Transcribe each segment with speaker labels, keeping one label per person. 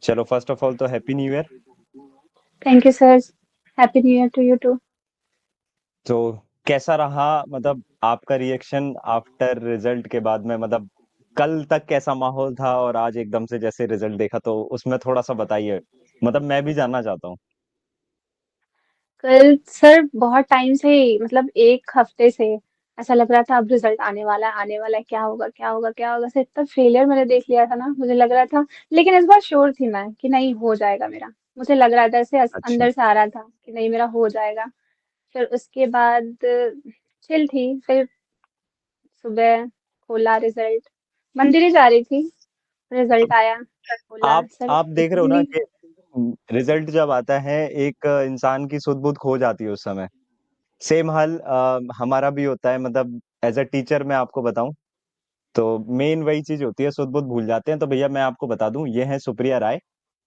Speaker 1: चलो first of all तो happy new year.
Speaker 2: Thank you sir. Happy new year to you too.
Speaker 1: तो कैसा रहा मतलब आपका रिएक्शन आफ्टर रिजल्ट के बाद में, मतलब कल तक कैसा माहौल था और आज एकदम से जैसे रिजल्ट देखा तो उसमें थोड़ा सा बताइए। मतलब मैं भी जानना चाहता हूँ।
Speaker 2: कल सर बहुत टाइम से ही मतलब एक हफ्ते से ऐसा लग रहा था अब रिजल्ट आने वाला है, क्या होगा क्या होगा क्या होगा। सर इतना फेलियर मैंने देख लिया था ना, मुझे लग रहा था। लेकिन इस बार श्योर थी मैं कि नहीं हो जाएगा मेरा। मुझे लग रहा था ऐसे
Speaker 1: अच्छा।
Speaker 2: अंदर से आ रहा था कि नहीं मेरा हो जाएगा। फिर उसके बाद चिल थी। फिर सुबह खोला रिजल्ट, मंदिर ही जा रही थी, रिजल्ट आया, खोला सर
Speaker 1: आप देख रहे हो ना
Speaker 2: इतनी।
Speaker 1: कि रिजल्ट जब आता है एक इंसान की सुध बुध खो जाती है उस समय। सेम हाल हमारा भी होता है, मतलब एज अ टीचर मैं आपको बताऊं तो मेन वही चीज होती है, सुध बुध भूल जाते हैं। तो भैया मैं आपको बता दूं, ये है सुप्रिया राय।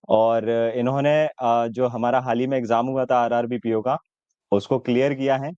Speaker 1: और इन्होंने जो हमारा हाल ही में एग्जाम हुआ था आरआरबी पीओ का, उसको क्लियर किया है।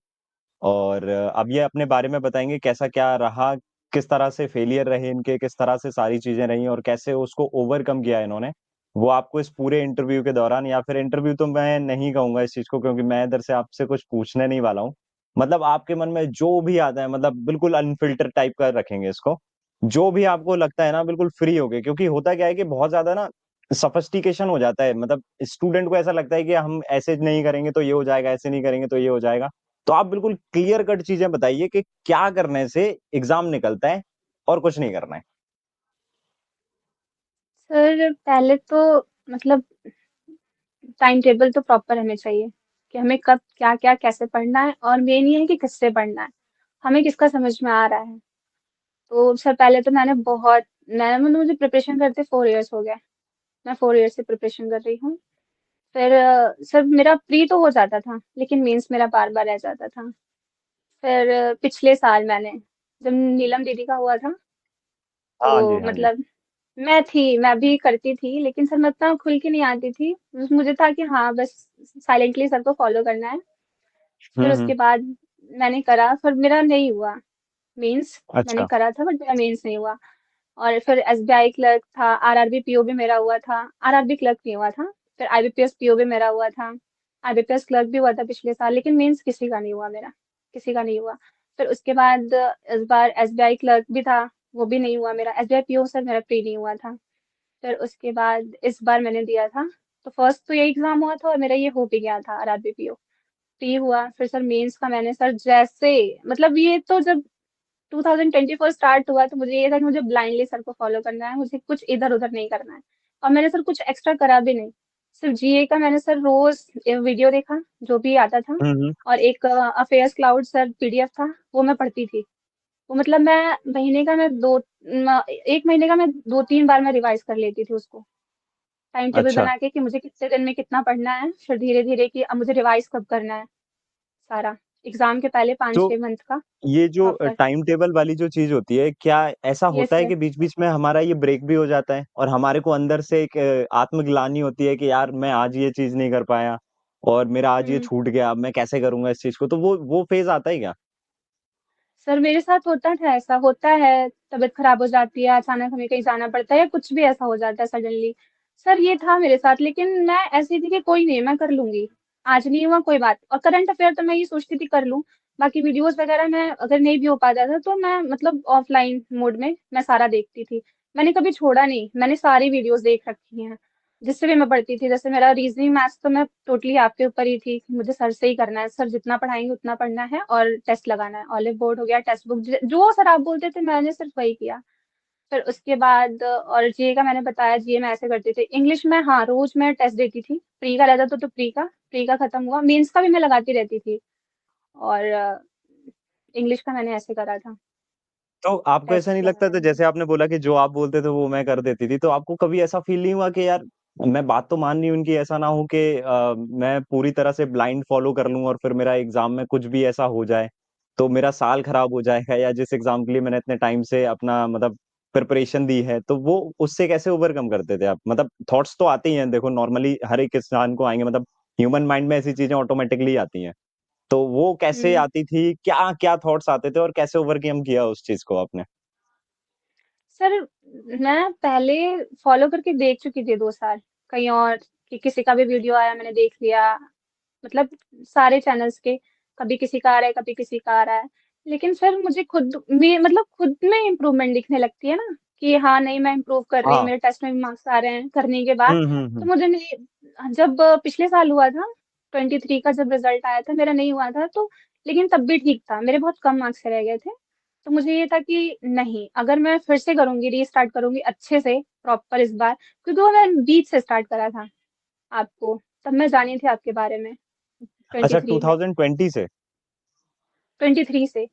Speaker 1: और अब ये अपने बारे में बताएंगे कैसा क्या रहा, किस तरह से फेलियर रहे इनके, किस तरह से सारी चीजें रही और कैसे उसको ओवरकम किया इन्होंने। वो आपको इस पूरे इंटरव्यू के दौरान, या फिर इंटरव्यू तो मैं नहीं कहूंगा इस चीज को, क्योंकि मैं इधर से आपसे कुछ पूछने नहीं वाला हूँ। मतलब आपके मन में जो भी आता है, मतलब बिल्कुल अनफिल्टर टाइप का रखेंगे इसको। जो भी आपको लगता है ना, बिल्कुल फ्री हो गए, क्योंकि होता क्या है कि बहुत ज्यादा ना सफिस्टिकेशन हो जाता है। मतलब स्टूडेंट को ऐसा लगता है कि हम ऐसे नहीं करेंगे तो ये हो जाएगा, ऐसे नहीं करेंगे तो ये हो जाएगा। तो आप बिल्कुल क्लियर कट चीजें बताइए कि क्या करने से एग्जाम निकलता है और कुछ नहीं करना है।
Speaker 2: सर पहले तो मतलब टाइम टेबल तो प्रॉपर हमें चाहिए कि हमें कब क्या क्या कैसे पढ़ना है, और मेन ये है कि किससे पढ़ना है, हमें किसका समझ में आ रहा है। तो सर पहले तो मैंने मतलब मुझे प्रिपरेशन करते 4 इयर्स हो गए। मैं 4 इयर्स से प्रिपरेशन कर रही हूँ। फिर सर मेरा प्री तो हो जाता था लेकिन मेंस मेरा बार बार रह जाता था। फिर पिछले साल मैंने, जब नीलम दीदी का हुआ था,
Speaker 1: हाँ जी,
Speaker 2: तो
Speaker 1: हाँ जी।
Speaker 2: मतलब मैं भी करती थी लेकिन सर मैं उतना खुल के नहीं आती थी। बस मुझे था कि हाँ बस साइलेंटली सबको फॉलो करना है। फिर
Speaker 1: हम्म।
Speaker 2: उसके बाद मैंने करा, फिर मेरा नहीं हुआ मेंस। मैंने
Speaker 1: अच्छा।
Speaker 2: करा था बट मेरा मेंस नहीं हुआ। और फिर एसबीआई क्लर्क था, आरआरबी पीओ भी मेरा हुआ था। आरआरबी क्लर्क नहीं हुआ था। फिर आईबीपीएस पीओ भी मेरा हुआ था। आईबीपीएस क्लर्क भी हुआ था पिछले साल, लेकिन मेंस किसी का नहीं हुआ मेरा, किसी का नहीं हुआ। फिर उसके बाद इस बार एसबीआई क्लर्क भी था, वो भी नहीं हुआ मेरा। एसबीआई पीओ सर मेरा प्री नहीं हुआ था। फिर उसके बाद इस बार मैंने दिया था, तो फर्स्ट तो ये एग्जाम हुआ था और मेरा ये हो भी गया था आरआरबी पीओ, प्री हुआ। फिर सर मेंस का मैंने सर जैसे, मतलब ये तो जब 2024 स्टार्ट हुआ तो मुझे ये था कि मुझे ब्लाइंडली सर को फॉलो करना है, मुझे कुछ इधर उधर नहीं करना है। और मैंने सर कुछ एक्स्ट्रा करा भी नहीं। सिर्फ जीए का मैंने सर रोज वीडियो देखा जो भी आता था।
Speaker 1: हम्म।
Speaker 2: और एक अफेयर्स क्लाउड सर पीडीएफ था, वो मैं पढ़ती थी। वो मतलब मैं महीने का मैं दो एक महीने का मैं 2-3 बार मैं रिवाइज कर लेती थी उसको, टाइम टेबल
Speaker 1: अच्छा।
Speaker 2: बना के कि मुझे कितने दिन में कितना पढ़ना है, फिर धीरे धीरे कि अब मुझे रिवाइज कब करना है सारा, एग्जाम के पहले पाँच
Speaker 1: तो
Speaker 2: छह मंथ का
Speaker 1: ये जो
Speaker 2: प्रॉपर।
Speaker 1: टाइम टेबल वाली जो चीज होती है, क्या ऐसा
Speaker 2: यस
Speaker 1: होता है
Speaker 2: सर।
Speaker 1: कि बीच बीच में हमारा ये ब्रेक भी हो जाता है और हमारे को अंदर से एक आत्मग्लानि होती है कि यार मैं आज ये चीज नहीं कर पाया और मेरा आज ये
Speaker 2: हम्म।
Speaker 1: छूट गया, अब मैं कैसे करूंगा इस चीज को, तो वो फेज आता है क्या?
Speaker 2: सर मेरे साथ होता था, ऐसा होता है, तबीयत खराब हो जाती है, अचानक हमें कहीं जाना पड़ता है या कुछ भी ऐसा हो जाता है सडनली। सर ये था मेरे साथ, लेकिन मैं ऐसी थी कि कोई नहीं, मैं कर लूंगी, आज नहीं हुआ कोई बात। और करंट अफेयर तो मैं ये सोचती थी कर लूं। बाकी वीडियोस वगैरह मैं अगर नहीं भी हो पाता था तो मैं मतलब ऑफलाइन मोड में मैं सारा देखती थी। मैंने कभी छोड़ा नहीं, मैंने सारी वीडियोस देख रखी हैं जिससे भी मैं पढ़ती थी। जैसे मेरा रीजनिंग मैथ्स तो मैं टोटली आपके ऊपर ही थी कि मुझे सर से ही करना है, सर जितना पढ़ाएंगे उतना पढ़ना है और टेस्ट लगाना है। ऑलिव बोर्ड हो गया, टेक्स्ट बुक जो सर आप बोलते थे मैंने सिर्फ वही किया। फिर उसके बाद और जीए का मैंने बताया, जीए में ऐसे करती थी। इंग्लिश में हाँ रोज मैं टेस्ट देती थी, प्री का रहता तो प्री का खत्म हुआ, मेंस का भी मैं लगाती रहती थी। और इंग्लिश का मैंने ऐसे करा था,
Speaker 1: तो आपको ऐसा
Speaker 2: टेस्ट
Speaker 1: नहीं लगता था,
Speaker 2: लगाया था।
Speaker 1: जैसे आपने बोला कि जो आप बोलते थे वो मैं कर देती थी, तो आपको कभी ऐसा फील नहीं हुआ कि यार मैं बात तो मान रही हूँ उनकी, ऐसा ना हो कि मैं पूरी तरह से ब्लाइंड फॉलो कर लूं और फिर मेरा एग्जाम में कुछ भी ऐसा हो जाए तो मेरा साल खराब हो जाएगा, या जिस एग्जाम के लिए मैंने इतने टाइम से अपना मतलब प्रिपरेशन दी है, तो वो उससे कैसे ओवरकम करते थे आप? मतलब थॉट्स तो आते ही हैं, देखो नॉर्मली हर एक इंसान को आएंगे, मतलब ह्यूमन माइंड में ऐसी चीजें ऑटोमेटिकली आती हैं। तो वो कैसे
Speaker 2: हम्म।
Speaker 1: आती थी, क्या क्या थॉट्स आते थे और कैसे ओवरकम किया उस चीज को आपने?
Speaker 2: सर मैं पहले फॉलो करके देख चुकी थी 2 साल, कहीं और, कि किसी का भी वीडियो आया मैंने देख लिया, मतलब सारे चैनल्स के, कभी किसी का आ रहा है, कभी किसी का आ रहा है। लेकिन फिर मुझे खुद में मतलब खुद में इम्प्रूवमेंट दिखने लगती है ना, कि हाँ, नहीं मैं इम्प्रूव कर रही हूँ,
Speaker 1: हाँ।
Speaker 2: मेरे टेस्ट में भी मार्क्स आ रहे हैं करने के बाद।
Speaker 1: हुँ, हुँ,
Speaker 2: तो
Speaker 1: हुँ।
Speaker 2: मुझे नहीं, जब पिछले साल हुआ था, 23 का जब रिजल्ट आया था, मेरा नहीं हुआ था तो, लेकिन तब भी ठीक था, मेरे बहुत कम मार्क्स रह गए थे। तो मुझे ये था कि नहीं, अगर मैं फिर से करूँगी, रीस्टार्ट करूँगी अच्छे से, प्रॉपर इस बार, क्योंकि वो मैंने बीच से स्टार्ट करा था आपको, तब मैं जानी थी आपके बारे में,
Speaker 1: अच्छा
Speaker 2: 23 में,
Speaker 1: 2020 से?
Speaker 2: 23 से,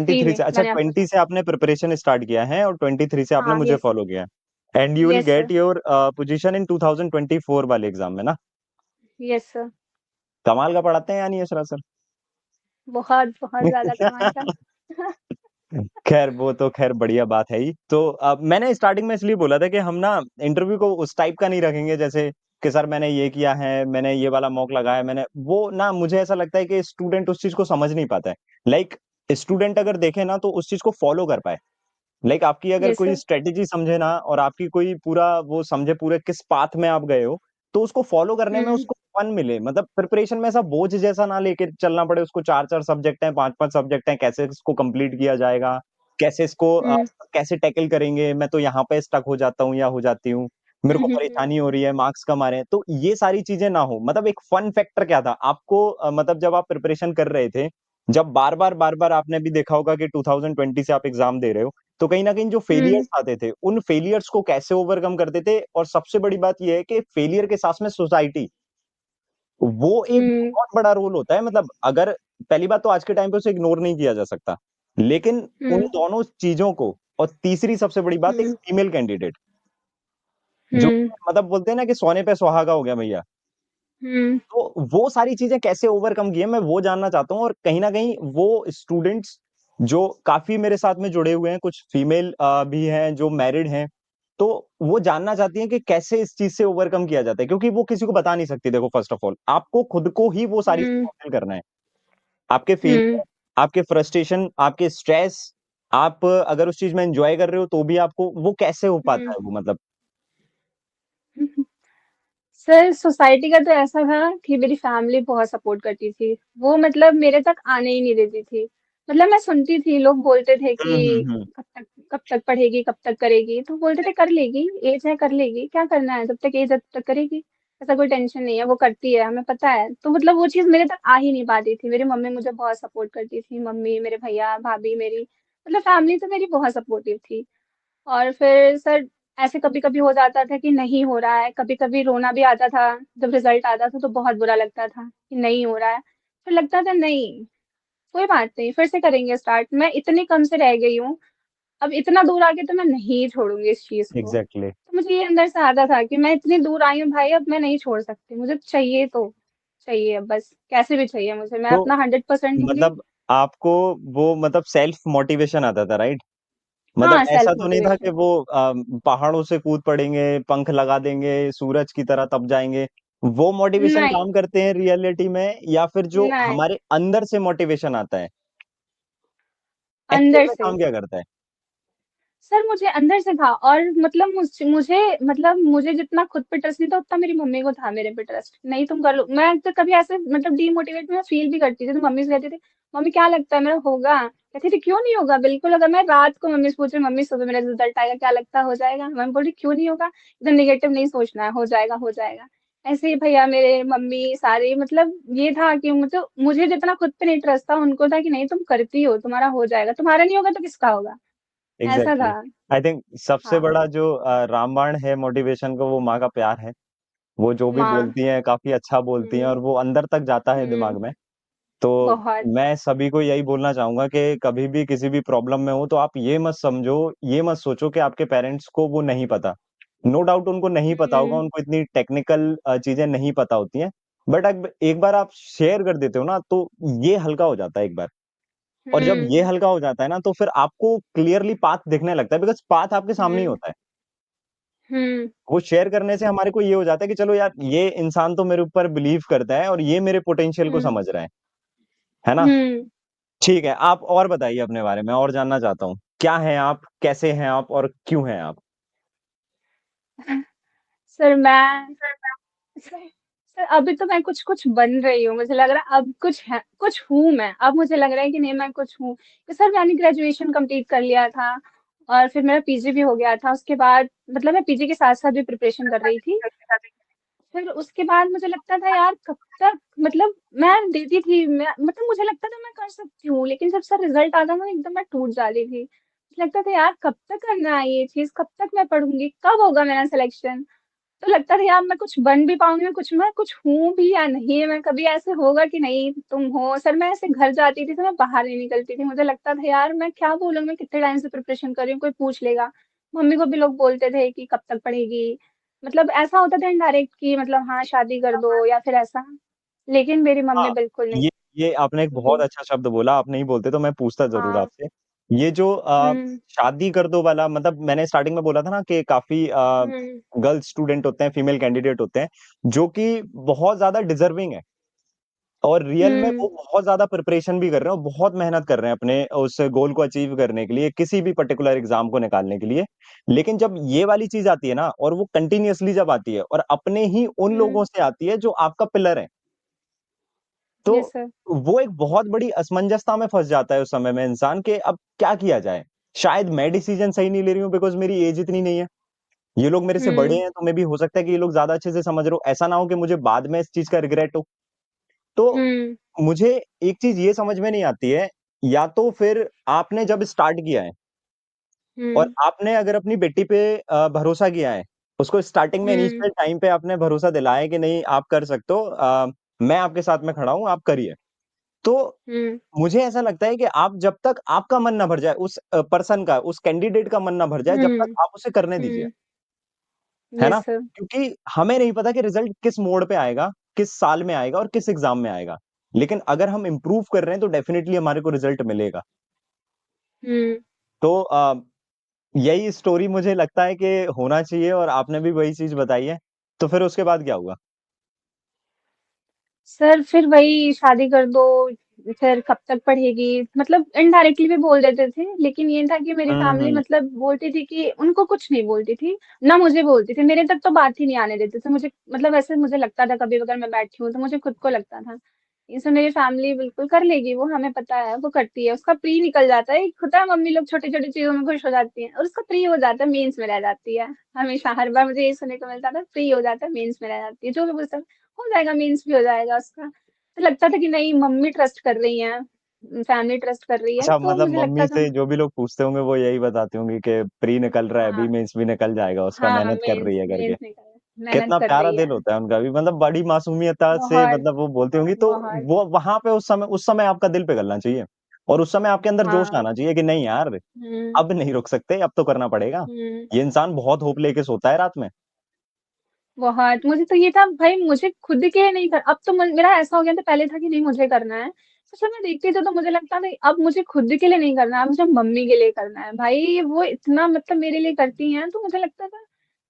Speaker 2: 3
Speaker 1: 23
Speaker 2: में
Speaker 1: से, अच्छा
Speaker 2: मैंने आपको
Speaker 1: 20
Speaker 2: जाना।
Speaker 1: से आपने प्रिपरेशन स्टार्ट किया है और 23 से आपने
Speaker 2: हाँ,
Speaker 1: मुझे
Speaker 2: यस,
Speaker 1: फॉलो किया है। And you will
Speaker 2: yes sir,
Speaker 1: get your position in 2024 वाले एग्ज़ाम में ना?
Speaker 2: यस सर,
Speaker 1: कमाल का पढ़ाते हैं यानी यशराज सर।
Speaker 2: बहुत, बहुत ज़्यादा कमाल का।
Speaker 1: खैर वो तो खैर बढ़िया बात है ही। तो मैंने स्टार्टिंग में इसलिए बोला था कि हम ना इंटरव्यू को उस टाइप का नहीं रखेंगे जैसे कि सर मैंने ये किया है, मैंने ये वाला मॉक लगाया है, मैंने वो ना मुझे ऐसा लगता है कि स्टूडेंट उस चीज़ को समझ नहीं पाता है। लाइक स्टूडेंट अगर देखे ना तो उस चीज़ को फ़ॉलो कर पाए। लाइक आपकी अगर
Speaker 2: यस
Speaker 1: कोई
Speaker 2: सर,
Speaker 1: स्ट्रैटेजी समझे ना और आपकी कोई पूरा वो समझे पूरे किस पाथ में आप गए हो, तो उसको फॉलो करने में
Speaker 2: हुँ,
Speaker 1: उसको फन मिले। मतलब प्रिपरेशन में ऐसा बोझ जैसा ना लेके चलना पड़े, उसको 4-4 सब्जेक्ट हैं, 5-5 सब्जेक्ट हैं, कैसे इसको कंप्लीट किया जाएगा? कैसे इसको
Speaker 2: हुँ,
Speaker 1: कैसे टैकल करेंगे? मैं तो यहाँ पे स्टक हो जाता हूँ या हो जाती हूँ, मेरे
Speaker 2: हुँ,
Speaker 1: को
Speaker 2: हुँ, हुँ,
Speaker 1: परेशानी हो रही है, मार्क्स कम आ रहे हैं। तो ये सारी चीज़ें ना हो, मतलब एक फन फैक्टर क्या था? आपको मतलब जब आप प्रिपरेशन कर रहे थे, जब बार-बार आपने भी देखा होगा कि 2020 से आप एग्ज़ाम दे रहे हो, तो कहीं न कहीं जो
Speaker 2: हुँ,
Speaker 1: फेलियर्स आते थे, उन फेलियर्स को कैसे ओवरकम करते थे और सबसे बड़ी बात ये है कि फेलियर के साथ में सोसाइटी, वो एक
Speaker 2: हुँ,
Speaker 1: बहुत बड़ा रोल होता है मतलब अगर पहली बात तो आज के टाइम पे उसे इग्नोर नहीं किया जा सकता। लेकिन उन
Speaker 2: हुँ,
Speaker 1: दोनों चीज़ों को और तीसरी सबसे बड़ी बात एक
Speaker 2: हुँ,
Speaker 1: फीमेल कैंडिडेट जो
Speaker 2: हुँ,
Speaker 1: मतलब बोलते हैं ना कि सोने पे सुहागा हो गया भैया।
Speaker 2: हुँ,
Speaker 1: तो वो सारी चीज़ें कैसे ओवरकम की है मैं वो जानना चाहता हूँ और कहीं न कहीं वो स्टूडेंट्स जो काफ़ी मेरे साथ में जुड़े हुए हैं, कुछ फीमेल भी हैं जो मैरिड हैं, तो वो जानना चाहती हैं कि कैसे इस चीज़ से ओवरकम किया जाता है क्योंकि वो किसी को बता नहीं सकती देखो फ़र्स्ट ऑफ ऑल, आपको खुद को ही वो सारी
Speaker 2: हुँ,
Speaker 1: चीज़ें हैंडल करना है। आपके
Speaker 2: हुँ,
Speaker 1: फेलियर, आपके फ्रस्ट्रेशन, आपके स्ट्रेस, आप अगर उस चीज़ में एन्जॉय कर रहे हो तो भी आपको वो कैसे हो पाता
Speaker 2: हुँ।
Speaker 1: है वो मतलब?
Speaker 2: सर सोसाइटी का तो ऐसा था कि मेरी फैमिली बहुत सपोर्ट करती थी। वो मतलब मेरे तक आने ही नहीं देती थी। मतलब मैं सुनती थी, लोग बोलते थे
Speaker 1: हुँ, हुँ,
Speaker 2: कि
Speaker 1: हुँ।
Speaker 2: कब तक पढ़ेगी, कब तक करेगी? तो बोलते थे कर लेगी, एज है कर लेगी, क्या करना है, जब तक एज है तब तक करेगी। ऐसा कोई टेंशन नहीं है, वो करती है, हमें पता है। तो मतलब वो चीज़ मेरे तक आ ही नहीं पाती थी। मेरी मम्मी मुझे बहुत सपोर्ट करती थी, मम्मी, मेरे भैया, भाभी मेरी, मतलब फैमिली तो मेरी बहुत सपोर्टिव थी। और फिर सर ऐसे कभी-कभी हो जाता था कि नहीं हो रहा है, कभी-कभी रोना भी आता था, जब रिज़ल्ट आता था तो बहुत बुरा लगता था कि नहीं हो रहा है। फिर लगता था नहीं, कोई बात नहीं, फिर से करेंगे स्टार्ट। मैं इतने कम से रह गई हूँ, अब इतना दूर आके तो मैं नहीं छोड़ूँगी इस चीज़ को।
Speaker 1: एग्ज़ैक्टली।
Speaker 2: तो मुझे ये अंदर से आता था कि मैं इतनी दूर आई हूँ भाई, अब मैं नहीं छोड़ सकती, मुझे चाहिए तो चाहिए अब बस, कैसे भी चाहिए मुझे, मैं
Speaker 1: तो
Speaker 2: अपना 100% दूँगी।
Speaker 1: मतलब आपको वो मतलब सेल्फ मोटिवेशन आता था, राइट? मतलब
Speaker 2: हाँ,
Speaker 1: ऐसा
Speaker 2: सेल्फ
Speaker 1: तो नहीं था कि
Speaker 2: मोटिवेशन।
Speaker 1: वो पहाड़ों से कूद पड़ेंगे, पंख लगा देंगे, सूरज की तरह तप जाएँगे। वो मोटिवेशन
Speaker 2: नहीं,
Speaker 1: काम करते हैं रियलिटी में या फिर जो
Speaker 2: नहीं,
Speaker 1: हमारे अंदर से मोटिवेशन आता है, एक्चुअल
Speaker 2: अंदर
Speaker 1: में
Speaker 2: से।
Speaker 1: काम क्या करता है?
Speaker 2: सर मुझे अंदर से था, और मतलब मुझे जितना खुद पे ट्रस्ट नहीं था उतना मेरी मम्मी को था मेरे पे ट्रस्ट। नहीं तुम कर लो, मैं तो कभी ऐसे मतलब डीमोटिवेट मैं फील भी करती थी तो मम्मी से कहती थी, मम्मी क्या लगता है मेरा होगा? कहती थी क्यों नहीं होगा, बिल्कुल। अगर मैं रात को मम्मी से पूछ रही, मम्मी सुबह मेरा रिजल्ट आएगा, क्या लगता है हो जाएगा? मम्मी बोल रही क्यों नहीं होगा, इतना निगेटिव नहीं सोचना है, हो जाएगा हो जाएगा। ऐसे ही भैया मेरे, मम्मी सारे, मतलब ये था कि मुझे मुझे जितना खुद पे नहीं ट्रस्ट था, उनको था कि नहीं तुम करती हो, तुम्हारा हो जाएगा, तुम्हारा नहीं होगा तो किसका होगा? ऐसा
Speaker 1: एग्ज़ैक्टली।
Speaker 2: था।
Speaker 1: आई थिंक सबसे
Speaker 2: हाँ,
Speaker 1: बड़ा जो रामबाण है मोटिवेशन को वो माँ का प्यार है। वो जो भी
Speaker 2: माँ।
Speaker 1: बोलती हैं काफ़ी अच्छा बोलती हैं
Speaker 2: हुँ,
Speaker 1: और वो अंदर तक जाता है
Speaker 2: हुँ,
Speaker 1: दिमाग में। तो
Speaker 2: बहुत।
Speaker 1: मैं सभी को यही बोलना चाहूँगा कि कभी भी किसी भी प्रॉब्लम में हो तो आप ये मत सोचो कि आपके पेरेंट्स को वो नहीं पता। नो डाउट उनको नहीं पता होगा,
Speaker 2: हुँ,
Speaker 1: उनको इतनी टेक्निकल चीज़ें नहीं पता होती हैं। बट अब एक बार आप शेयर कर देते हो ना तो ये हल्का हो जाता है एक बार। और जब
Speaker 2: हुँ,
Speaker 1: ये हल्का हो जाता है ना तो फिर आपको क्लियरली पाथ दिखने लगता है बिकॉज़ पाथ आपके सामने ही
Speaker 2: हुँ,
Speaker 1: होता है।
Speaker 2: हुँ,
Speaker 1: वो शेयर करने से हमारे को ये हो जाता है कि चलो यार ये इंसान तो मेरे ऊपर बिलीव करता है और ये मेरे पोटेंशियल को
Speaker 2: हुँ,
Speaker 1: समझ रहा है ना?
Speaker 2: हुँ।
Speaker 1: ठीक है, आप और बताइए अपने बारे में और जानना चाहता हूँ। क्या हैं आप? कैसे हैं आप? और क्यों हैं आप?
Speaker 2: सर मैं सर, सर अभी तो मैं कुछ कुछ बन रही हूँ, मुझे लग रहा है अब कुछ है, कुछ हूँ मैं, अब मुझे लग रहा है कि नहीं मैं कुछ हूँ। तो सर मैंने ग्रेजुएशन कंप्लीट कर लिया था और फिर मेरा पीजी भी हो गया था। उसके बाद मतलब मैं पीजी के साथ साथ भी प्रिपरेशन कर रही थी। फिर उसके बाद मुझे लगता था यार कब तक, मतलब मैं देती थी, मैं मतलब मुझे लगता था मैं कर सकती हूँ, लेकिन जब सर रिजल्ट आता ना एकदम मैं टूट जाती थी। मुझे लगता था यार कब तक करना है ये चीज, कब तक मैं पढ़ूंगी, कब होगा मेरा सिलेक्शन। तो लगता था यार मैं कुछ बन भी पाऊंगी, मैं कुछ हूँ भी या नहीं, मैं कभी ऐसे होगा कि नहीं तुम हो। सर मैं ऐसे घर जाती थी तो मैं बाहर नहीं निकलती थी, मुझे लगता था यार मैं क्या बोलूंगी, मैं कितने टाइम से प्रिपरेशन कर रही हूँ, कोई पूछ लेगा। मम्मी को भी लोग बोलते थे कि कब तक पढ़ेगी, मतलब ऐसा होता था इनडायरेक्ट कि मतलब हाँ शादी कर दो या फिर ऐसा। लेकिन मेरी मम्मी
Speaker 1: हाँ,
Speaker 2: बिल्कुल नहीं।
Speaker 1: ये आपने एक बहुत
Speaker 2: जी।
Speaker 1: अच्छा शब्द बोला, आप नहीं बोलते तो मैं पूछता ज़रूर
Speaker 2: हाँ।
Speaker 1: आपसे। ये जो
Speaker 2: हम्म।
Speaker 1: शादी कर दो वाला, मतलब मैंने स्टार्टिंग में बोला था ना कि काफ़ी
Speaker 2: हम्म।
Speaker 1: गर्ल्स स्टूडेंट होते हैं, फीमेल कैंडिडेट होते हैं, जो कि बहुत ज़्यादा डिज़र्विंग है और रियल में वो
Speaker 2: हम्म।
Speaker 1: बहुत ज़्यादा प्रिपरेशन भी कर रहे हैं और बहुत मेहनत कर रहे हैं अपने उस गोल को अचीव करने के लिए, किसी भी पर्टिकुलर एग्ज़ाम को निकालने के लिए। लेकिन जब ये वाली चीज़ आती है ना और वो कंटीन्यूअसली जब आती है और अपने ही उन
Speaker 2: हम्म।
Speaker 1: लोगों से आती है जो आपका पिलर है, तो
Speaker 2: यस सर।
Speaker 1: वो एक बहुत बड़ी असमंजसता में फँस जाता है उस समय में इंसान कि अब क्या किया जाए? शायद मैं डिसीज़न सही नहीं ले रही हूँ बिकॉज़ मेरी एज इतनी नहीं है। ये लोग मेरे से बड़े
Speaker 2: हम्म।
Speaker 1: हैं तो मे बी हो सकता है कि ये लोग ज़्यादा अच्छे से समझ रहे हो। ऐसा ना हो कि मुझे बाद में इस चीज़ का रिग्रेट हो। तो
Speaker 2: हम्म।
Speaker 1: मुझे एक चीज़ ये समझ में नहीं आती है, या तो फिर आपने जब स्टार्ट किया है और
Speaker 2: हम्म।
Speaker 1: आपने अगर अपनी बेटी पे भरोसा किया है, उसको स्टार्टिंग में
Speaker 2: हम्म।
Speaker 1: इनिशियल टाइम पे आपने भरोसा दिलाया है कि नहीं आप कर सकते हो, मैं आपके साथ में खड़ा हूँ, आप करिए। तो
Speaker 2: हम्म।
Speaker 1: मुझे ऐसा लगता है कि आप जब तक आपका मन ना भर जाए उस पर्सन का, उस कैंडिडेट का मन ना भर जाए, जब तक
Speaker 2: हम्म।
Speaker 1: आप उसे करने दीजिए,
Speaker 2: हम्म।
Speaker 1: है ना?
Speaker 2: Yes sir.
Speaker 1: क्योंकि हमें नहीं पता कि रिज़ल्ट किस मोड़ पे आएगा, किस साल में आएगा और किस एग्ज़ाम में आएगा। लेकिन अगर हम इम्प्रूव कर रहे हैं तो डेफ़िनिटली हमारे को रिज़ल्ट मिलेगा।
Speaker 2: हम्म।
Speaker 1: तो यही स्टोरी मुझे लगता है कि होना चाहिए और आपने भी वही चीज़ बताई है। तो फिर उसके बाद क्या हुआ?
Speaker 2: सर फिर वही शादी कर दो, फिर कब तक पढ़ेगी, मतलब इनडायरेक्टली भी बोल देते थे, लेकिन ये था कि मेरी
Speaker 1: हुँ,
Speaker 2: फैमिली
Speaker 1: हुँ।
Speaker 2: मतलब बोलती थी कि उनको कुछ नहीं बोलती थी, ना मुझे बोलती थी, मेरे तक तो बात ही नहीं आने देते थे मुझे, मतलब ऐसे मुझे लगता था कभी अगर मैं बैठी हूँ तो मुझे खुद को लगता था इसे मेरी फैमिली बिल्कुल कर लेगी, वो हमें पता है वो करती है, उसका प्री निकल जाता है, एक होता है मम्मी लोग छोटी छोटी चीजों में खुश हो जाती हैं और उसका प्री हो जाता है मेंस में रह जाती है। हमेशा हर बार मुझे ये सुनने को मिलता था, प्री हो जाता है मेंस में रह जाती है, जो भी पूछता हो जाएगा, मीन्स भी हो जाएगा उसका। तो लगता था कि नहीं मम्मी ट्रस्ट कर रही हैं, फैमिली ट्रस्ट कर रही है,
Speaker 1: अच्छा,
Speaker 2: तो
Speaker 1: मतलब
Speaker 2: मुझे
Speaker 1: मम्मी
Speaker 2: लगता था।
Speaker 1: से जो भी लोग पूछते होंगे वो यही बताती होंगी कि प्री निकल रहा है अभी,
Speaker 2: हाँ।
Speaker 1: मेंस भी निकल जाएगा, उसका
Speaker 2: हाँ
Speaker 1: मेहनत कर
Speaker 2: मेंस
Speaker 1: रही है करके।
Speaker 2: मेंस निकल मेहनत
Speaker 1: कितना
Speaker 2: कर
Speaker 1: प्यारा
Speaker 2: रही
Speaker 1: दिल
Speaker 2: है।
Speaker 1: होता है उनका भी, मतलब बड़ी मासूमियता से
Speaker 2: बहुत।
Speaker 1: मतलब वो बोलती होंगी, तो
Speaker 2: बहुत।
Speaker 1: वो वहाँ पे उस समय आपका दिल पिघलना चाहिए और उस समय आपके अंदर जोश
Speaker 2: हाँ।
Speaker 1: आना चाहिए कि नहीं यार,
Speaker 2: हम्म।
Speaker 1: अब नहीं रुक सकते, अब तो करना पड़ेगा।
Speaker 2: हम्म।
Speaker 1: ये इंसान बहुत होप लेके सोता है रात में।
Speaker 2: बहुत, मुझे तो ये था भाई मुझे खुद के लिए नहीं कर, अब तो मेरा ऐसा हो गया था, पहले था कि नहीं मुझे करना है, तो जब मैं देखती थी तो मुझे लगता था अब मुझे खुद के लिए नहीं करना है, अब मुझे मम्मी के लिए करना है, भाई वो इतना मतलब मेरे लिए करती हैं, तो मुझे लगता था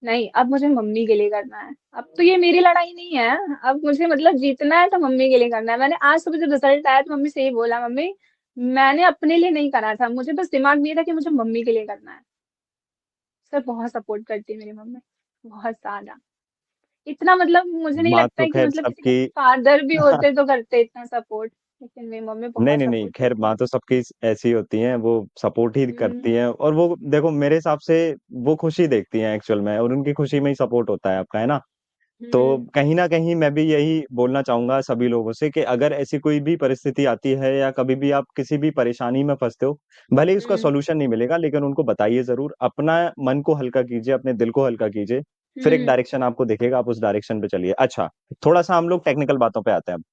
Speaker 2: नहीं अब मुझे मम्मी के लिए करना है, अब तो ये मेरी लड़ाई नहीं है, अब मुझे मतलब जीतना है तो मम्मी के लिए करना है। मैंने आज सुबह जब रिजल्ट आया तो मम्मी से ही बोला, मम्मी मैंने अपने लिए नहीं करा था, मुझे बस दिमाग में ये था कि मुझे मम्मी के लिए करना है। सर बहुत सपोर्ट करती है मेरी मम्मी, बहुत ज्यादा, इतना मतलब मुझे नहीं
Speaker 1: माँ
Speaker 2: लगता
Speaker 1: तो
Speaker 2: है कि
Speaker 1: खैर
Speaker 2: मतलब किसी के
Speaker 1: सबकी
Speaker 2: फादर भी होते तो करते इतना सपोर्ट, लेकिन मेरी मम्मी
Speaker 1: नहीं,
Speaker 2: बहुत
Speaker 1: नहीं, नहीं,
Speaker 2: सपोर्ट
Speaker 1: खैर
Speaker 2: करती
Speaker 1: माँ
Speaker 2: है।
Speaker 1: तो सबकी ऐसी होती हैं, वो सपोर्ट ही
Speaker 2: हम्म।
Speaker 1: करती हैं और वो देखो मेरे हिसाब से वो खुशी देखती हैं एक्चुअल में और उनकी खुशी में ही सपोर्ट होता है आपका, है ना? तो
Speaker 2: हम्म।
Speaker 1: कहीं न कहीं मैं भी यही बोलना चाहूँगा सभी लोगों से कि अगर ऐसी कोई भी परिस्थिति आती है या कभी भी आप किसी भी परेशानी में फँसते हो, भले ही उसका
Speaker 2: हम्म।
Speaker 1: सॉल्यूशन नहीं मिलेगा लेकिन उनको बताइए ज़रूर, अपना मन को हल्का कीजिए, अपने दिल को हल्का कीजिए, फिर एक
Speaker 2: हम्म।
Speaker 1: डायरेक्शन आपको दिखेगा, आप उस डायरेक्शन पे चलिए। अच्छा, थोड़ा-सा हम लोग टेक्निकल बातों पे आते हैं अब।